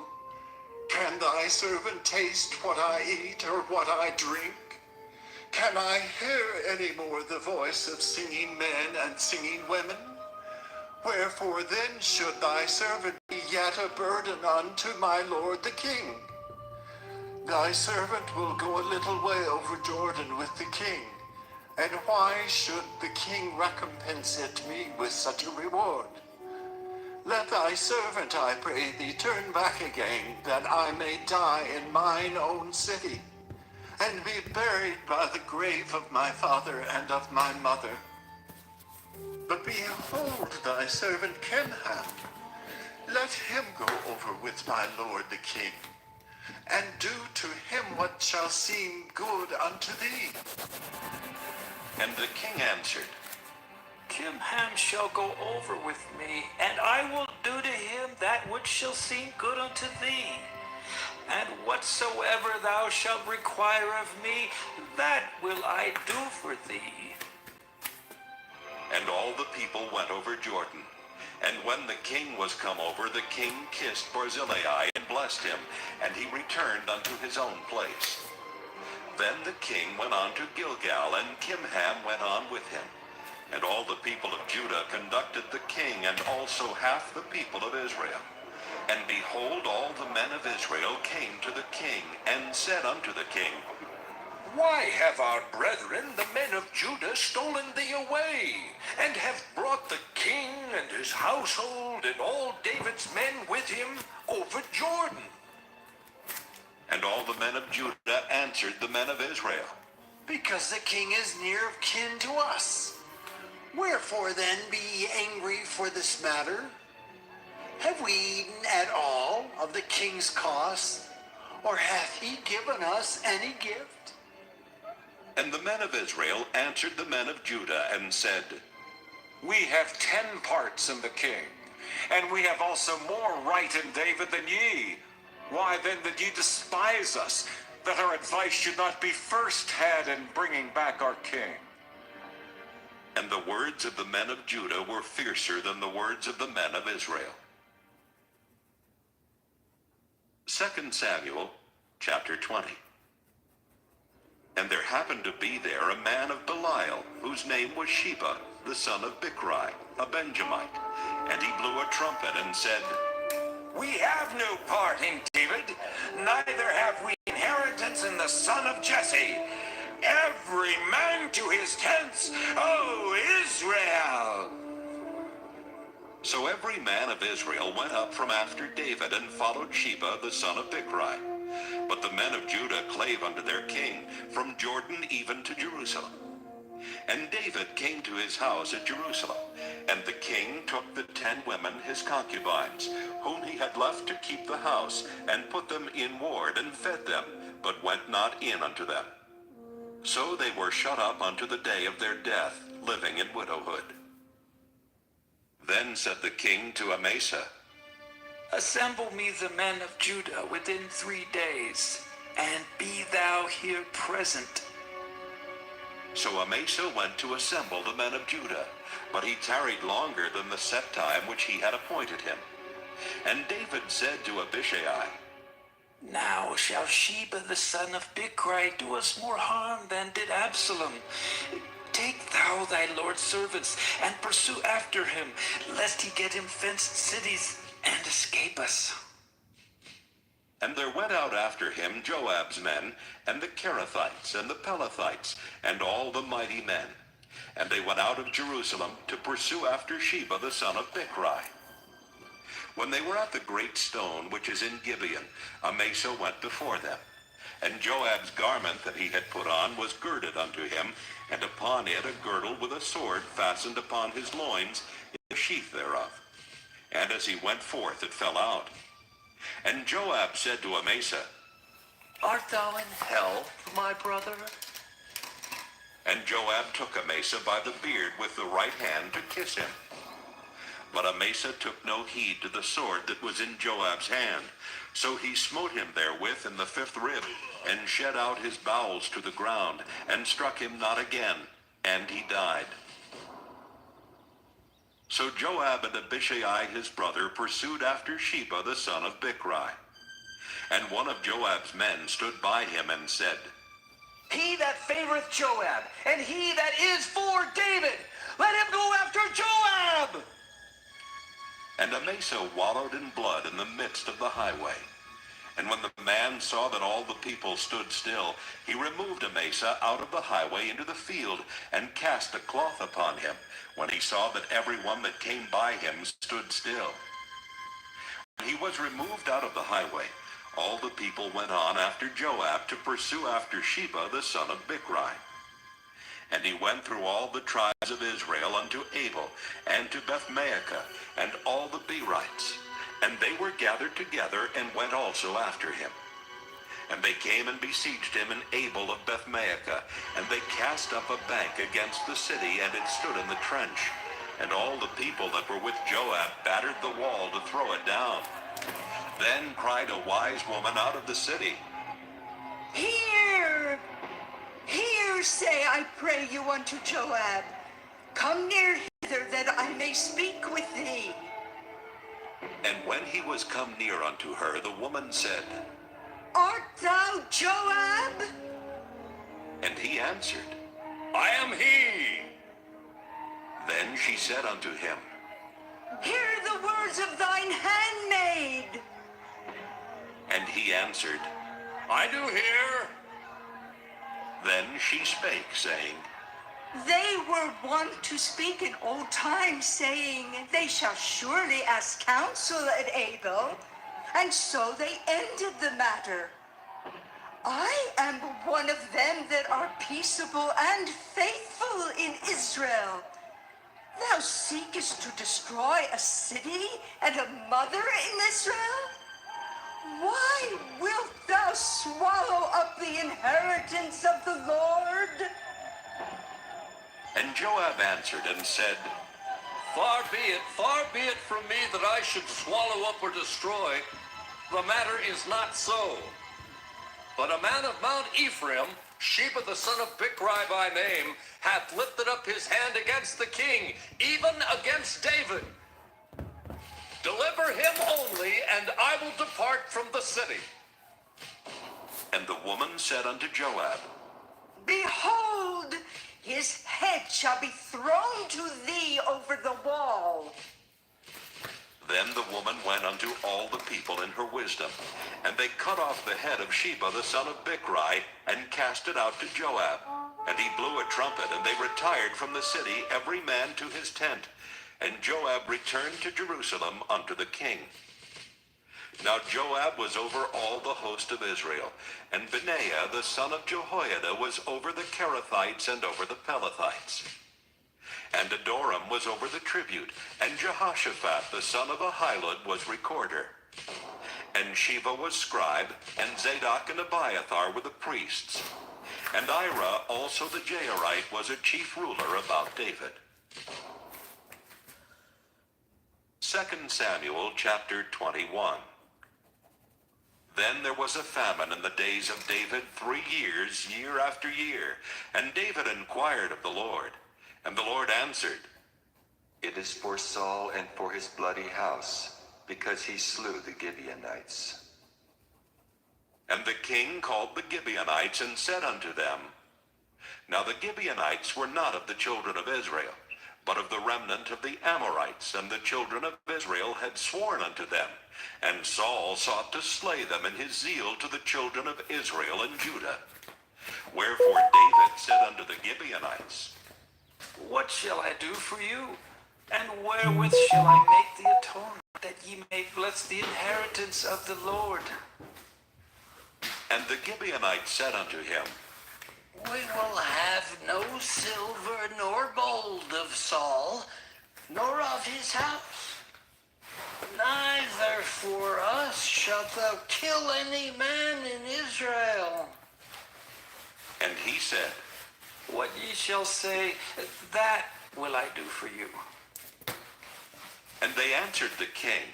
Can thy servant taste what I eat or what I drink? Can I hear any more the voice of singing men and singing women? Wherefore then should thy servant be yet a burden unto my lord the king? Thy servant will go a little way over Jordan with the king. And why should the king recompense it me with such a reward? Let thy servant, I pray thee, turn back again, that I may die in mine own city, and be buried by the grave of my father and of my mother. But behold thy servant Kimham. Let him go over with my lord the king, and do to him what shall seem good unto thee. And the king answered, Kimham shall go over with me, and I will do to him that which shall seem good unto thee. And whatsoever thou shalt require of me, that will I do for thee. And all the people went over Jordan. And when the king was come over, the king kissed Barzillai and blessed him, and he returned unto his own place. Then the king went on to Gilgal, and Kimham went on with him. And all the people of Judah conducted the king, and also half the people of Israel. And behold, all the men of Israel came to the king, and said unto the king, Why have our brethren, the men of Judah, stolen thee away? and have brought the king and his household and all David's men with him over Jordan. And all the men of Judah answered the men of Israel, Because the king is near of kin to us. Wherefore then be ye angry for this matter? Have we eaten at all of the king's cost, or hath he given us any gift? And the men of Israel answered the men of Judah and said, We have 10 parts in the king, and we have also more right in David than ye. Why then did ye despise us, that our advice should not be first had in bringing back our king? And the words of the men of Judah were fiercer than the words of the men of Israel. 2 Samuel chapter 20. And there happened to be there a man of Belial, whose name was Sheba, the son of Bichri, a Benjamite. And he blew a trumpet and said, We have no part in David, neither have we inheritance in the son of Jesse. Every man to his tents, O Israel! So every man of Israel went up from after David and followed Sheba the son of Bichri. But the men of Judah clave unto their king from Jordan even to Jerusalem. And David came to his house at Jerusalem, and the king took the 10 women his concubines, whom he had left to keep the house, and put them in ward, and fed them, but went not in unto them. So they were shut up unto the day of their death, living in widowhood. Then said the king to Amasa, Assemble me the men of Judah within 3 days, and be thou here present. So Amasa went to assemble the men of Judah, but he tarried longer than the set time which he had appointed him. And David said to Abishai, Now shall Sheba the son of Bichri do us more harm than did Absalom. Take thou thy Lord's servants, and pursue after him, lest he get him fenced cities, and escape us. And there went out after him Joab's men, and the Kerethites, and the Pelethites, and all the mighty men. And they went out of Jerusalem to pursue after Sheba the son of Bichri. When they were at the great stone which is in Gibeon, Amasa went before them. And Joab's garment that he had put on was girded unto him, and upon it a girdle with a sword fastened upon his loins in the sheath thereof. And as he went forth it fell out. And Joab said to Amasa, Art thou in hell, my brother? And Joab took Amasa by the beard with the right hand to kiss him. But Amasa took no heed to the sword that was in Joab's hand. So he smote him therewith in the 5th rib, and shed out his bowels to the ground, and struck him not again, and he died. So Joab and Abishai his brother pursued after Sheba the son of Bichri. And one of Joab's men stood by him and said, He that favoreth Joab, and he that is for David, let him go after Joab! And Amasa wallowed in blood in the midst of the highway. And when the man saw that all the people stood still, he removed Amasa out of the highway into the field, and cast a cloth upon him, when he saw that every one that came by him stood still. When he was removed out of the highway, all the people went on after Joab to pursue after Sheba the son of Bichri. And he went through all the tribes of Israel unto Abel, and to Bethmaachah, and all the Berites. And they were gathered together, and went also after him. And they came and besieged him in Abel of Bethmaachah, and they cast up a bank against the city, and it stood in the trench. And all the people that were with Joab battered the wall to throw it down. Then cried a wise woman out of the city, Hear! Hear, say, I pray you, unto Joab. Come near hither, that I may speak with thee. And when he was come near unto her, the woman said, Art thou Joab? And he answered, I am he. Then she said unto him, Hear the words of thine handmaid. And he answered, I do hear. Then she spake, saying, They were wont to speak in old times, saying, they shall surely ask counsel at Abel. And so they ended the matter. I am one of them that are peaceable and faithful in Israel. Thou seekest to destroy a city and a mother in Israel? Why wilt thou swallow up the inheritance of the Lord? And Joab answered and said, Far be it from me that I should swallow up or destroy. The matter is not so. But a man of Mount Ephraim, Sheba the son of Bichri by name, hath lifted up his hand against the king, even against David. Deliver him only, and I will depart from the city. And the woman said unto Joab, Behold, his head shall be thrown to thee over the wall. Then the woman went unto all the people in her wisdom, and they cut off the head of Sheba the son of Bichri, and cast it out to Joab. And he blew a trumpet, and they retired from the city, every man to his tent. And Joab returned to Jerusalem unto the king. Now Joab was over all the host of Israel, and Benaiah the son of Jehoiada was over the Kerethites and over the Pelethites. And Adoram was over the tribute, and Jehoshaphat the son of Ahilud was recorder. And Sheva was scribe, and Zadok and Abiathar were the priests. And Ira also the Jairite was a chief ruler about David. 2 Samuel chapter 21. Then there was a famine in the days of David 3 years, year after year. And David inquired of the Lord. And the Lord answered, It is for Saul and for his bloody house, because he slew the Gibeonites. And the king called the Gibeonites and said unto them, Now the Gibeonites were not of the children of Israel, but of the remnant of the Amorites, and the children of Israel had sworn unto them. And Saul sought to slay them in his zeal to the children of Israel and Judah. Wherefore David said unto the Gibeonites, What shall I do for you? And wherewith shall I make the atonement, that ye may bless the inheritance of the Lord? And the Gibeonites said unto him, We will have no silver nor gold of Saul, nor of his house. Neither for us shalt thou kill any man in Israel. And he said, What ye shall say, that will I do for you. And they answered the king,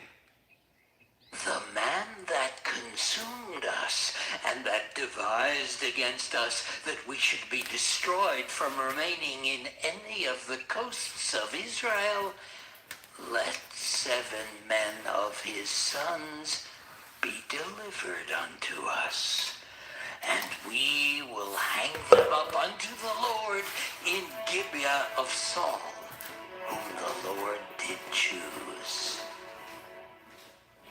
The man that consumed us, and that devised against us that we should be destroyed from remaining in any of the coasts of Israel, let 7 men of his sons be delivered unto us, and we will hang them up unto the Lord in Gibeah of Saul, whom the Lord did choose.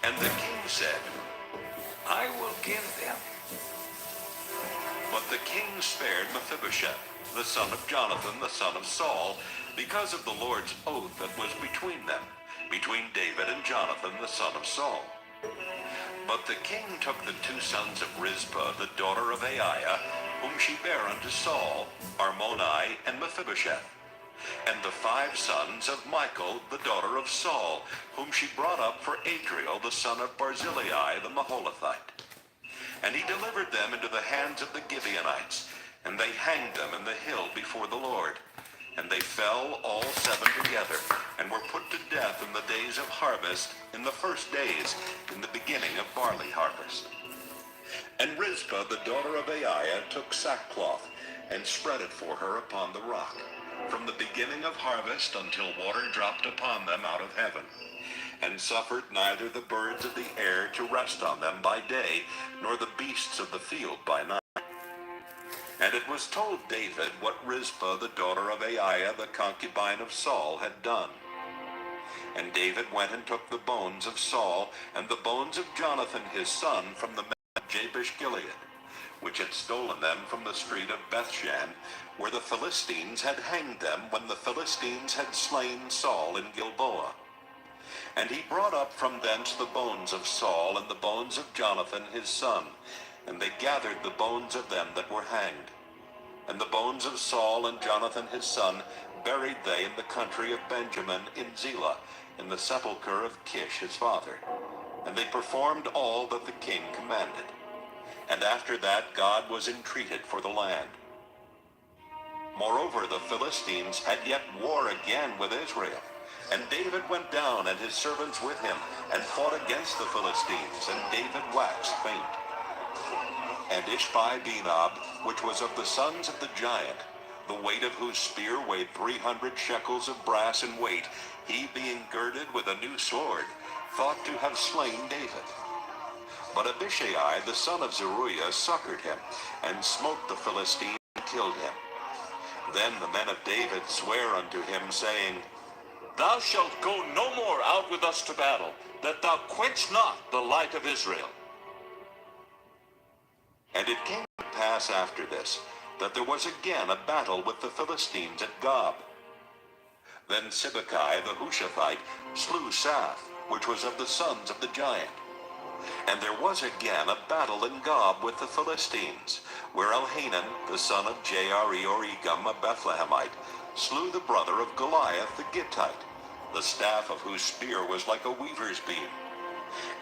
And the king said, I will give them. But the king spared Mephibosheth, the son of Jonathan, the son of Saul, because of the Lord's oath that was between them, between David and Jonathan, the son of Saul. But the king took the 2 sons of Rizpah, the daughter of Aiah, whom she bare unto Saul, Armoni and Mephibosheth, and the 5 sons of Michal, the daughter of Saul, whom she brought up for Adriel, the son of Barzillai, the Maholathite. And he delivered them into the hands of the Gibeonites, and they hanged them in the hill before the Lord. And they fell all 7 together, and were put to death in the days of harvest, in the first days, in the beginning of barley harvest. And Rizpah, the daughter of Aiah, took sackcloth, and spread it for her upon the rock, from the beginning of harvest until water dropped upon them out of heaven, and suffered neither the birds of the air to rest on them by day, nor the beasts of the field by night. And it was told David what Rizpah, the daughter of Aiah, the concubine of Saul, had done. And David went and took the bones of Saul, and the bones of Jonathan his son, from the men of Jabesh Gilead, which had stolen them from the street of Bethshan, where the Philistines had hanged them when the Philistines had slain Saul in Gilboa. And he brought up from thence the bones of Saul and the bones of Jonathan his son, and they gathered the bones of them that were hanged. And the bones of Saul and Jonathan his son buried they in the country of Benjamin in Zelah, in the sepulchre of Kish his father. And they performed all that the king commanded. And after that God was entreated for the land. Moreover, the Philistines had yet war again with Israel. And David went down and his servants with him, and fought against the Philistines, and David waxed faint. And Ishbi-Benob, which was of the sons of the giant, the weight of whose spear weighed 300 shekels of brass in weight, he being girded with a new sword, thought to have slain David. But Abishai, the son of Zeruiah, succored him, and smote the Philistine and killed him. Then the men of David sware unto him, saying, Thou shalt go no more out with us to battle, that thou quench not the light of Israel. And it came to pass after this, that there was again a battle with the Philistines at Gob. Then Sibbecai the Hushathite slew Saph, which was of the sons of the giant. And there was again a battle in Gob with the Philistines, where Elhanan, the son of Jaare-Oregim, a Bethlehemite, slew the brother of Goliath the Gittite, the staff of whose spear was like a weaver's beam.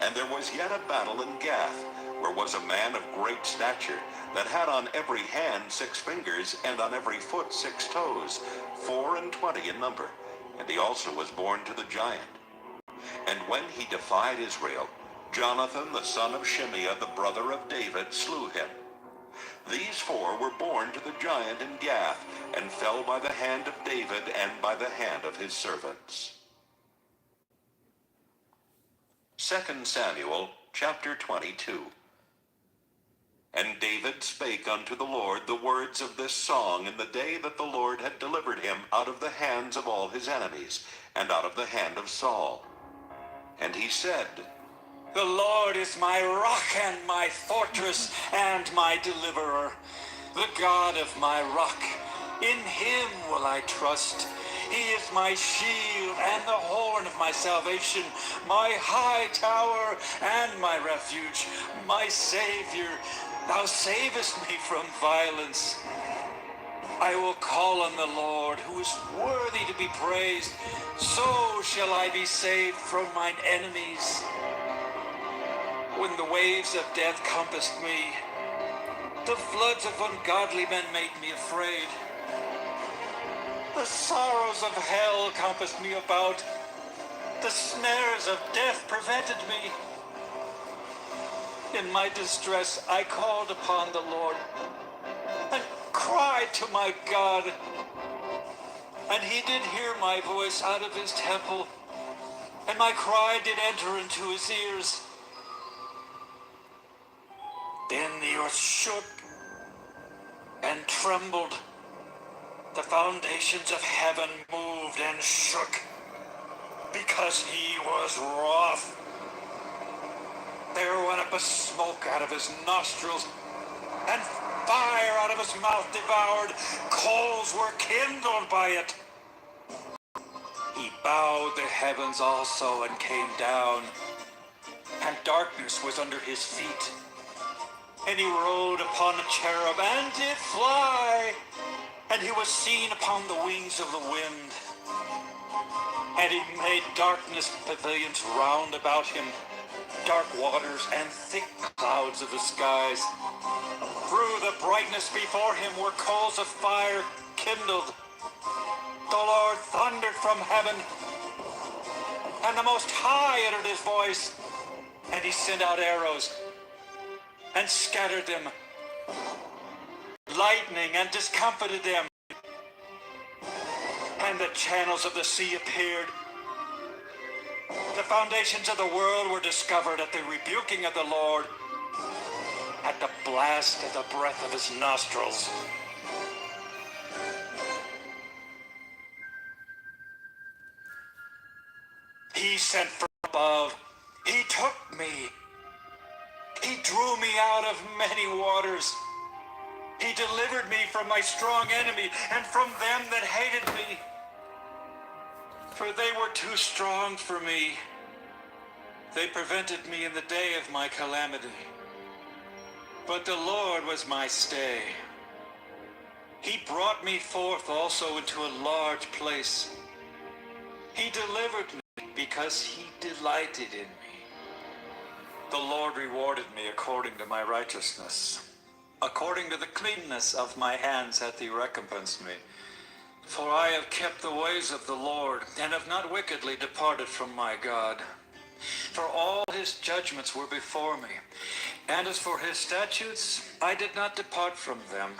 And there was yet a battle in Gath, where was a man of great stature, that had on every hand 6 fingers, and on every foot 6 toes, 24 in number, and he also was born to the giant. And when he defied Israel, Jonathan the son of Shimeah, the brother of David, slew him. These 4 were born to the giant in Gath, and fell by the hand of David and by the hand of his servants. 2 Samuel chapter 22. And David spake unto the Lord the words of this song in the day that the Lord had delivered him out of the hands of all his enemies, and out of the hand of Saul. And he said, The Lord is my rock and my fortress and my deliverer, the God of my rock. In him will I trust. He is my shield and the horn of my salvation, my high tower and my refuge, my Savior. Thou savest me from violence. I will call on the Lord, who is worthy to be praised. So shall I be saved from mine enemies. When the waves of death compassed me, the floods of ungodly men made me afraid. The sorrows of hell compassed me about. The snares of death prevented me. In my distress, I called upon the Lord and cried to my God. And he did hear my voice out of his temple, and my cry did enter into his ears. Then the earth shook and trembled. The foundations of heaven moved and shook, because he was wroth. There went up a smoke out of his nostrils, and fire out of his mouth devoured. Coals were kindled by it. He bowed the heavens also and came down, and darkness was under his feet. And he rode upon a cherub and did fly, and he was seen upon the wings of the wind. And he made darkness pavilions round about him, dark waters and thick clouds of the skies. Through the brightness before him were coals of fire kindled. The Lord thundered from heaven, and the Most High uttered his voice, and he sent out arrows and scattered them, lightning and discomfited them. And the channels of the sea appeared. The foundations of the world were discovered at the rebuking of the Lord, at the blast of the breath of his nostrils. He sent from above. He took me. He drew me out of many waters. He delivered me from my strong enemy and from them that hated me. For they were too strong for me. They prevented me in the day of my calamity. But the Lord was my stay. He brought me forth also into a large place. He delivered me because he delighted in me. The Lord rewarded me according to my righteousness. According to the cleanness of my hands hath he recompensed me. For I have kept the ways of the Lord, and have not wickedly departed from my God. For all his judgments were before me, and as for his statutes, I did not depart from them.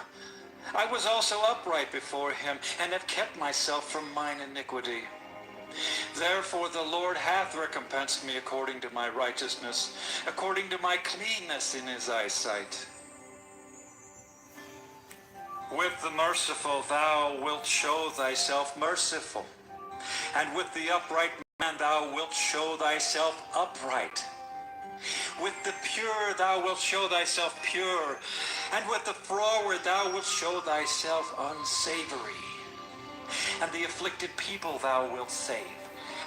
I was also upright before him, and have kept myself from mine iniquity. Therefore the Lord hath recompensed me according to my righteousness, according to my cleanness in his eyesight. With the merciful thou wilt show thyself merciful, and with the upright man thou wilt show thyself upright. With the pure thou wilt show thyself pure, and with the froward thou wilt show thyself unsavory. And the afflicted people thou wilt save.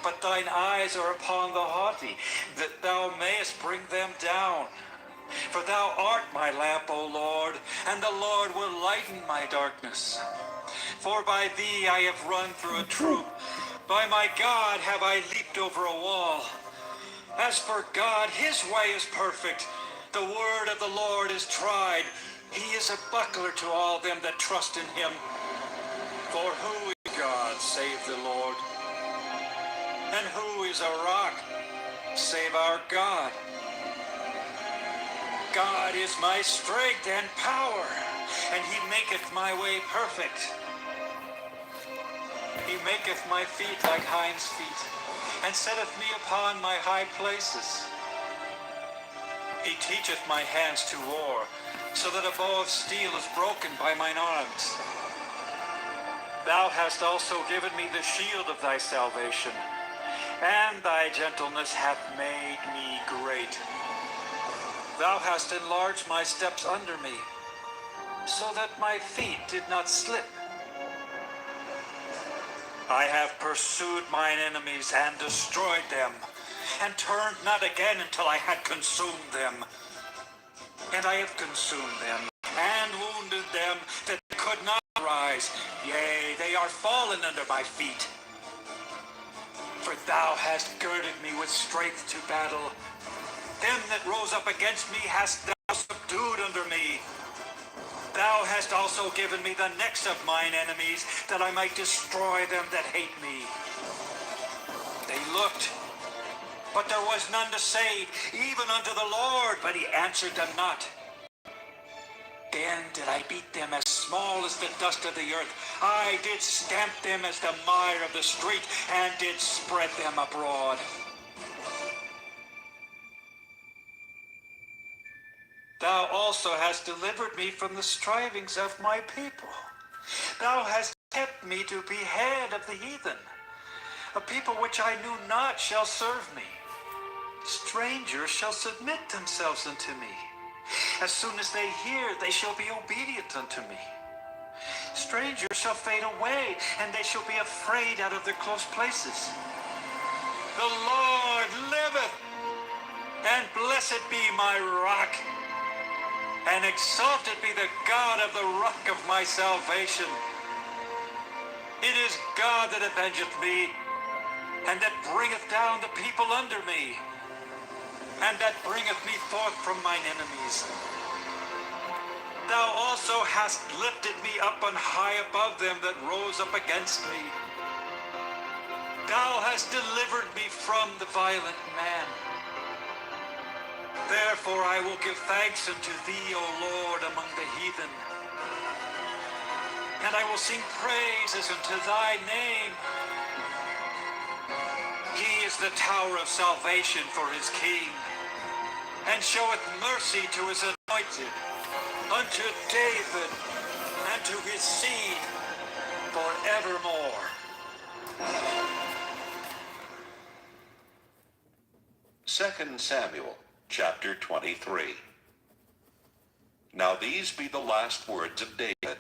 But thine eyes are upon the haughty, that thou mayest bring them down. For thou art my lamp, O Lord, and the Lord will lighten my darkness. For by thee I have run through a troop. By my God have I leaped over a wall. As for God, his way is perfect. The word of the Lord is tried. He is a buckler to all them that trust in him. For who is God save the Lord? And who is a rock save our God? God is my strength and power, and he maketh my way perfect. He maketh my feet like hinds' feet, and setteth me upon my high places. He teacheth my hands to war, so that a bow of steel is broken by mine arms. Thou hast also given me the shield of thy salvation, and thy gentleness hath made me great. Thou hast enlarged my steps under me, so that my feet did not slip. I have pursued mine enemies and destroyed them, and turned not again until I had consumed them. And I have consumed them, and wounded them that could not rise. Yea, they are fallen under my feet. For thou hast girded me with strength to battle. Them that rose up against me hast thou subdued under me. Thou hast also given me the necks of mine enemies, that I might destroy them that hate me. They looked, but there was none to save, even unto the Lord, but he answered them not. Then did I beat them as small as the dust of the earth. I did stamp them as the mire of the street, and did spread them abroad. Thou also hast delivered me from the strivings of my people. Thou hast kept me to be head of the heathen. A people which I knew not shall serve me. Strangers shall submit themselves unto me. As soon as they hear, they shall be obedient unto me. Strangers shall fade away, and they shall be afraid out of their close places. The Lord liveth, and blessed be my rock, and exalted be the God of the rock of my salvation. It is God that avengeth me, and that bringeth down the people under me, and that bringeth me forth from mine enemies. Thou also hast lifted me up on high above them that rose up against me. Thou hast delivered me from the violent man. Therefore I will give thanks unto thee, O Lord, among the heathen. And I will sing praises unto thy name. He is the tower of salvation for his king, and showeth mercy to his anointed, unto David, and to his seed forevermore. 2 Samuel chapter 23. Now these be the last words of David.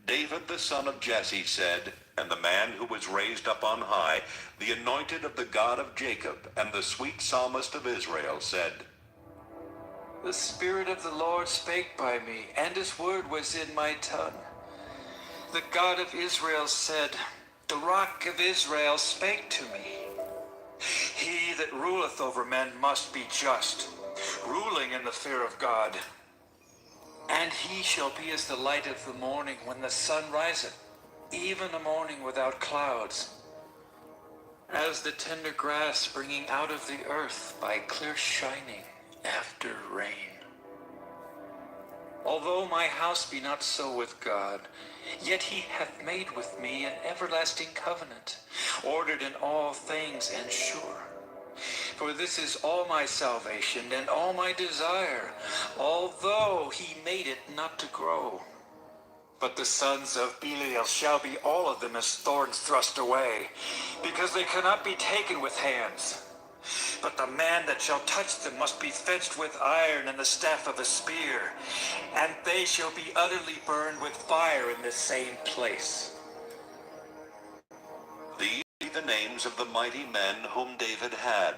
David the son of Jesse said, and the man who was raised up on high, the anointed of the God of Jacob, and the sweet psalmist of Israel said, The Spirit of the Lord spake by me, and his word was in my tongue. The God of Israel said, The Rock of Israel spake to me. He that ruleth over men must be just, ruling in the fear of God. And he shall be as the light of the morning when the sun riseth, even a morning without clouds. As the tender grass springing out of the earth by clear shining after rain. Although my house be not so with God, yet he hath made with me an everlasting covenant, ordered in all things and sure. For this is all my salvation and all my desire, although he made it not to grow. But the sons of Belial shall be all of them as thorns thrust away, because they cannot be taken with hands. But the man that shall touch them must be fenced with iron and the staff of a spear, and they shall be utterly burned with fire in the same place. These be the names of the mighty men whom David had.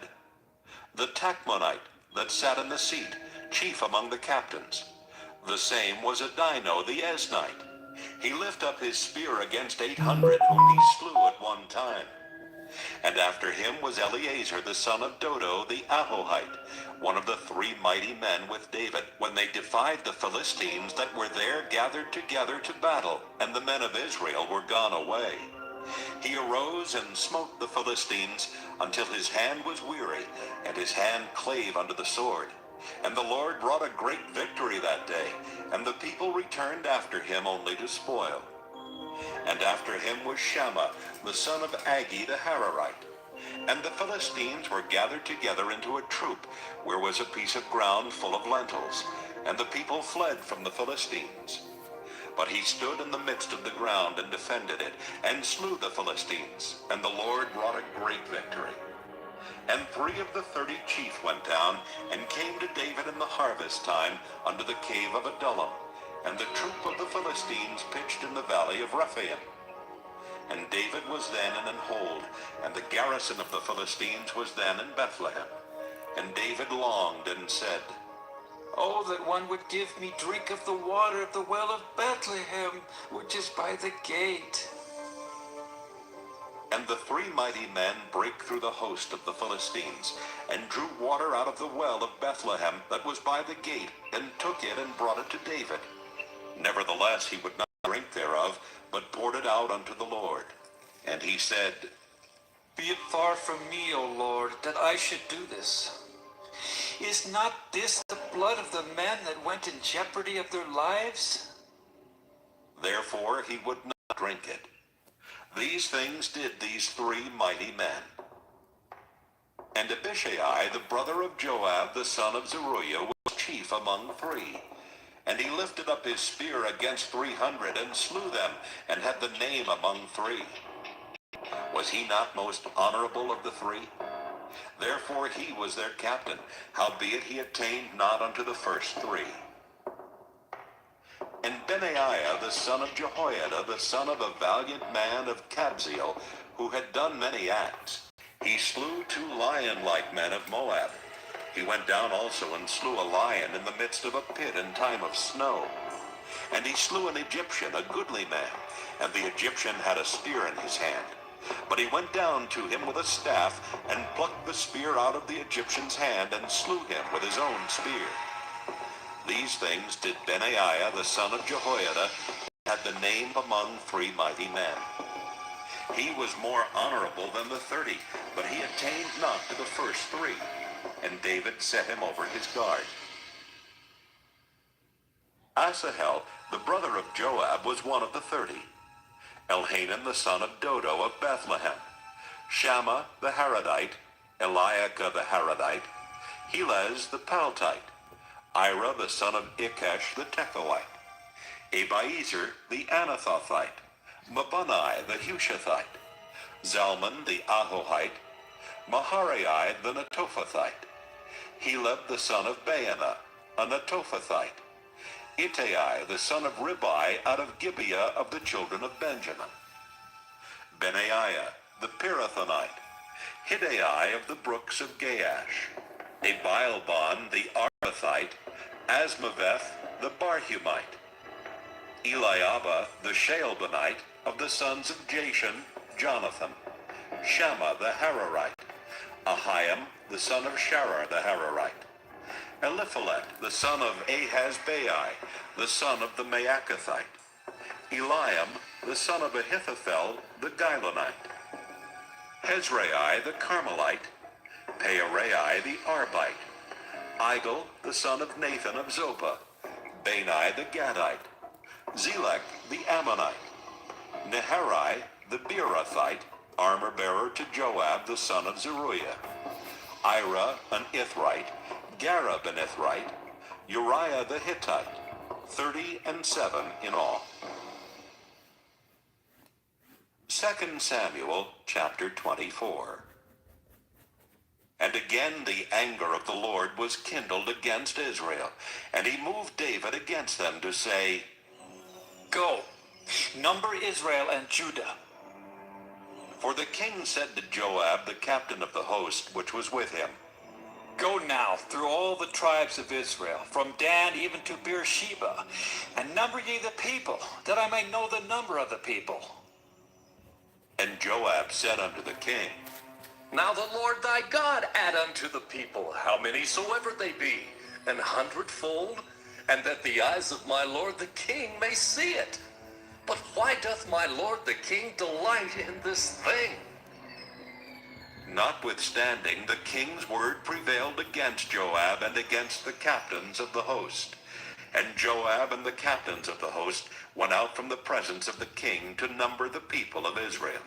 The Tachmonite that sat in the seat, chief among the captains. The same was Adino the Esnite. He lifted up his spear against 800 whom he slew at one time. And after him was Eleazar the son of Dodo the Ahohite, one of the 3 mighty men with David, when they defied the Philistines that were there gathered together to battle, and the men of Israel were gone away. He arose and smote the Philistines until his hand was weary, and his hand clave unto the sword. And the Lord wrought a great victory that day, and the people returned after him only to spoil. And after him was Shammah, the son of Agi the Hararite. And the Philistines were gathered together into a troop, where was a piece of ground full of lentils, and the people fled from the Philistines. But he stood in the midst of the ground and defended it, and slew the Philistines, and the Lord wrought a great victory. And 3 of the 30 chief went down, and came to David in the harvest time unto the cave of Adullam, and the troop of the Philistines pitched in the valley of Rephaim. And David was then in an hold, and the garrison of the Philistines was then in Bethlehem. And David longed and said, Oh, that one would give me drink of the water of the well of Bethlehem, which is by the gate. And the 3 mighty men brake through the host of the Philistines, and drew water out of the well of Bethlehem that was by the gate, and took it and brought it to David. Nevertheless he would not drink thereof, but poured it out unto the Lord. And he said, Be it far from me, O Lord, that I should do this. Is not this the blood of the men that went in jeopardy of their lives? Therefore he would not drink it. These things did these 3 mighty men. And Abishai, the brother of Joab, the son of Zeruiah, was chief among 3. And he lifted up his spear against 300, and slew them, and had the name among 3. Was he not most honorable of the 3? Therefore he was their captain, howbeit he attained not unto the first 3. And Benaiah the son of Jehoiada, the son of a valiant man of Kabzeel, who had done many acts, he slew 2 lion-like men of Moab. He went down also and slew a lion in the midst of a pit in time of snow. And he slew an Egyptian, a goodly man, and the Egyptian had a spear in his hand. But he went down to him with a staff, and plucked the spear out of the Egyptian's hand, and slew him with his own spear. These things did Benaiah the son of Jehoiada, who had the name among 3 mighty men. He was more honorable than the 30, but he attained not to the first 3. And David set him over his guard. Asahel, the brother of Joab, was one of the 30. Elhanan the son of Dodo of Bethlehem. Shammah the Haradite, Eliakah the Haradite, Helez the Paltite, Ira the son of Ikesh the Tekoite, Abiezer the Anathothite, Mabunai the Hushathite, Zalman the Ahohite, Maharai the Netophathite, Heleb the son of Baanah, a Netophathite, Ittai the son of Ribai out of Gibeah of the children of Benjamin, Benaiah the Pirathonite, Hiddai of the brooks of Gaash, Abialbon the Arathite, Asmaveth the Barhumite, Eliabah the Shaalbonite of the sons of Jashan, Jonathan, Shammah the Hararite, Ahiam the son of Sharar the Hararite, Eliphalet the son of Ahasbai, the son of the Maacathite, Eliam the son of Ahithophel the Gilonite, Hezrai the Carmelite, Pearai the Arbite, Igal the son of Nathan of Zopah, Bani the Gadite, Zelek the Ammonite, Neharai the Beerothite, armor-bearer to Joab the son of Zeruiah, Ira an Ithrite, Gareb an Ithrite, Uriah the Hittite, 37 in all. 2 Samuel chapter 24. And again the anger of the Lord was kindled against Israel, and he moved David against them to say, Go, number Israel and Judah. For the king said to Joab, the captain of the host, which was with him, Go now through all the tribes of Israel, from Dan even to Beersheba, and number ye the people, that I may know the number of the people. And Joab said unto the king, Now the Lord thy God add unto the people, how many soever they be, 100-fold, and that the eyes of my lord the king may see it. But why doth my lord the king delight in this thing? Notwithstanding, the king's word prevailed against Joab and against the captains of the host. And Joab and the captains of the host went out from the presence of the king to number the people of Israel.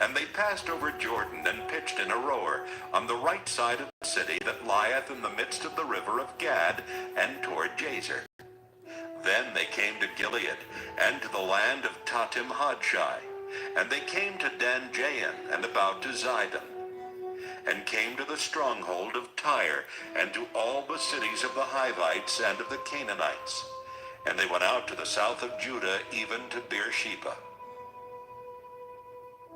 And they passed over Jordan and pitched in Aroer on the right side of the city that lieth in the midst of the river of Gad, and toward Jazer. Then they came to Gilead, and to the land of Tatim Hodshai, and they came to Dan Jain, and about to Zidon, and came to the stronghold of Tyre, and to all the cities of the Hivites and of the Canaanites. And they went out to the south of Judah, even to Beersheba.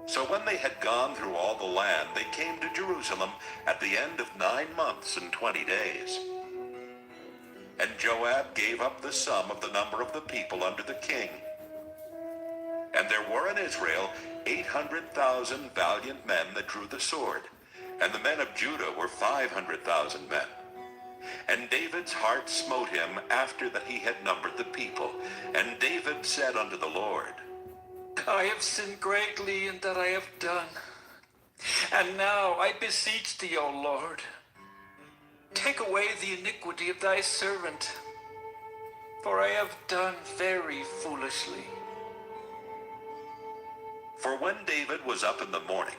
So when they had gone through all the land, they came to Jerusalem at the end of 9 months and 20 days. And Joab gave up the sum of the number of the people unto the king. And there were in Israel 800,000 valiant men that drew the sword, and the men of Judah were 500,000 men. And David's heart smote him after that he had numbered the people. And David said unto the Lord, I have sinned greatly in that I have done. And now I beseech thee, O Lord, take away the iniquity of thy servant, for I have done very foolishly. For when David was up in the morning,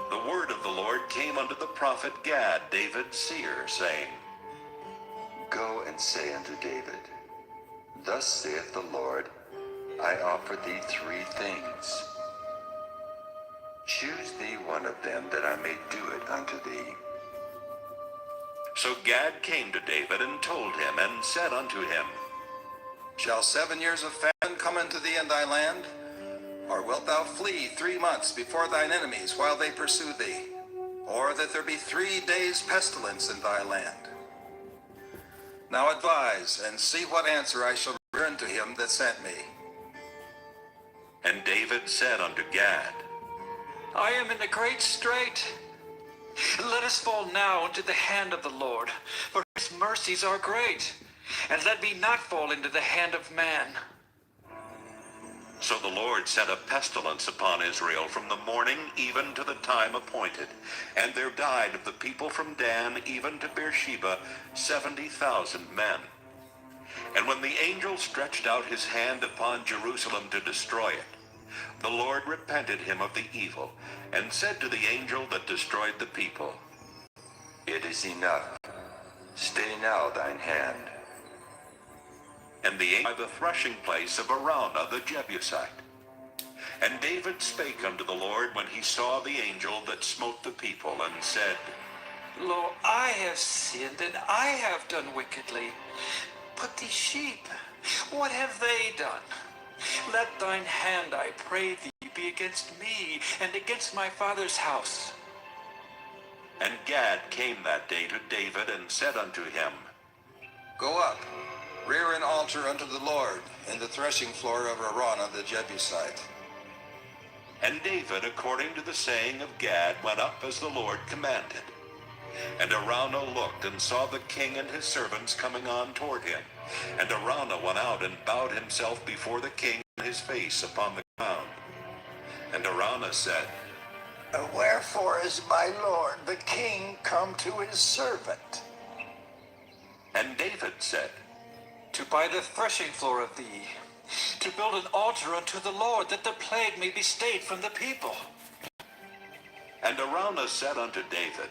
the word of the Lord came unto the prophet Gad, David's seer, saying, Go and say unto David, Thus saith the Lord, I offer thee 3 things. Choose thee one of them, that I may do it unto thee. So Gad came to David and told him, and said unto him, Shall 7 years of famine come unto thee in thy land? Or wilt thou flee 3 months before thine enemies while they pursue thee? Or that there be 3 days pestilence in thy land? Now advise, and see what answer I shall return to him that sent me. And David said unto Gad, I am in a great strait. Let us fall now into the hand of the Lord, for his mercies are great, and let me not fall into the hand of man. So the Lord sent a pestilence upon Israel from the morning even to the time appointed, and there died of the people from Dan even to Beersheba 70,000 men. And when the angel stretched out his hand upon Jerusalem to destroy it, the Lord repented him of the evil, and said to the angel that destroyed the people, It is enough. Stay now thine hand. And the angel by the threshing place of Araunah the Jebusite. And David spake unto the Lord when he saw the angel that smote the people, and said, Lo, I have sinned, and I have done wickedly. But these sheep, what have they done? Let thine hand, I pray thee, be against me and against my father's house. And Gad came that day to David and said unto him, Go up, rear an altar unto the Lord in the threshing floor of Araunah the Jebusite. And David, according to the saying of Gad, went up as the Lord commanded. And Araunah looked and saw the king and his servants coming on toward him. And Araunah went out and bowed himself before the king with his face upon the ground. And Araunah said, Wherefore is my lord the king come to his servant? And David said, To buy the threshing floor of thee, to build an altar unto the Lord, that the plague may be stayed from the people. And Araunah said unto David,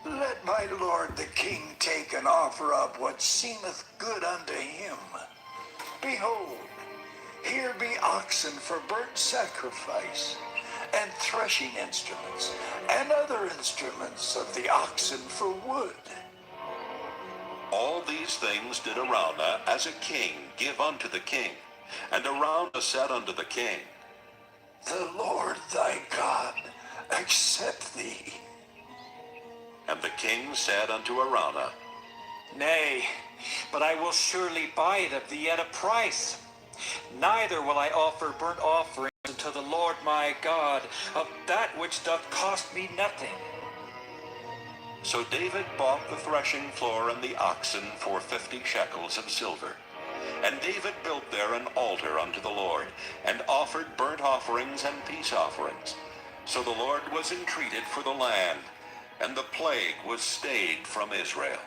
Let my lord the king take and offer up what seemeth good unto him. Behold, here be oxen for burnt sacrifice, and threshing instruments, and other instruments of the oxen for wood. All these things did Araunah as a king give unto the king. And Araunah said unto the king, The Lord thy God accept thee. And the king said unto Araunah, Nay, but I will surely buy it of thee at a price. Neither will I offer burnt offerings unto the Lord my God of that which doth cost me nothing. So David bought the threshing floor and the oxen for 50 shekels of silver. And David built there an altar unto the Lord, and offered burnt offerings and peace offerings. So the Lord was entreated for the land, and the plague was stayed from Israel.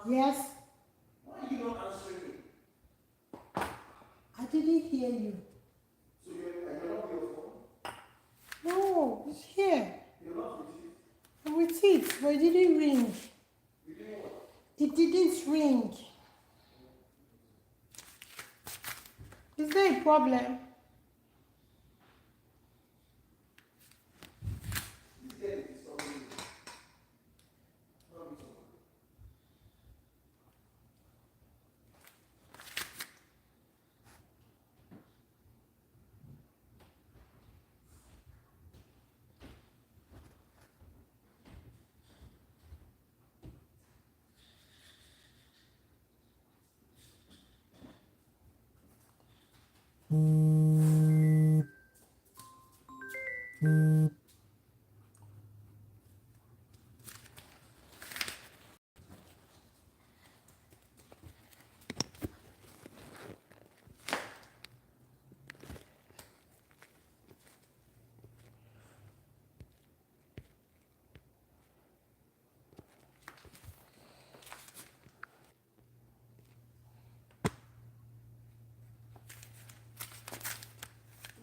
Yes? Why are you not answering me? I didn't hear you. So you're not with your phone? No, it's here. You're not with it? I'm with it, but it didn't ring. You didn't what? It didn't ring. Is there a problem?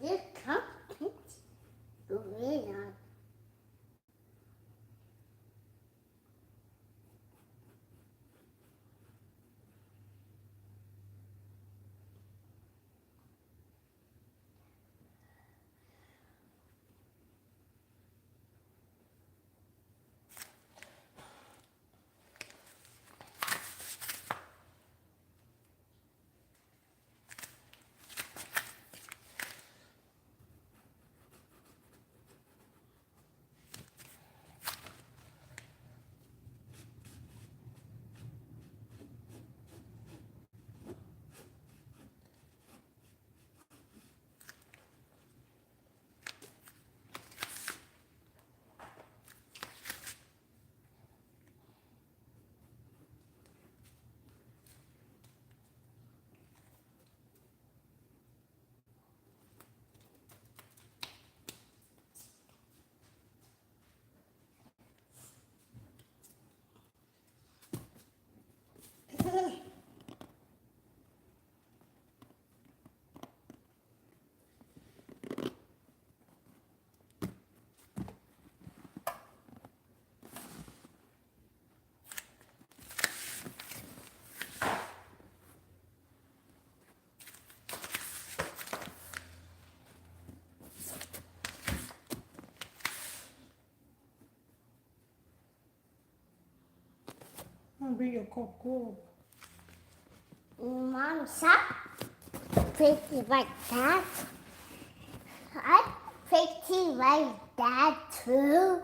You can't do it. Bring your cup, go. Mom, stop thinking like that. I'm thinking like that too.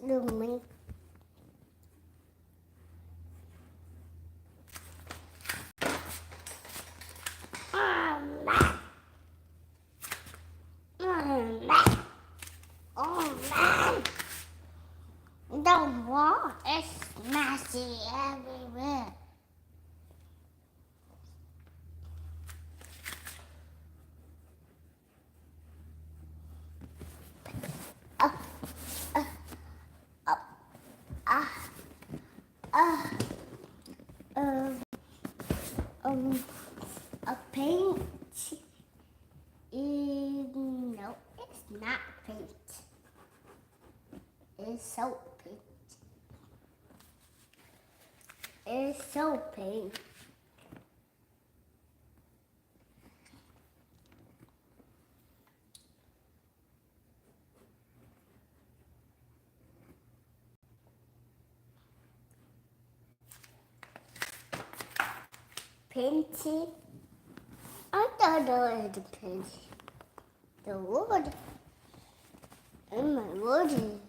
Blooming. Oh man. Oh man. The wall is messy everywhere. A paint is, no, it's not paint. It's soap paint. It's soap paint. Painting. I thought it was painting. The wood. And my wood is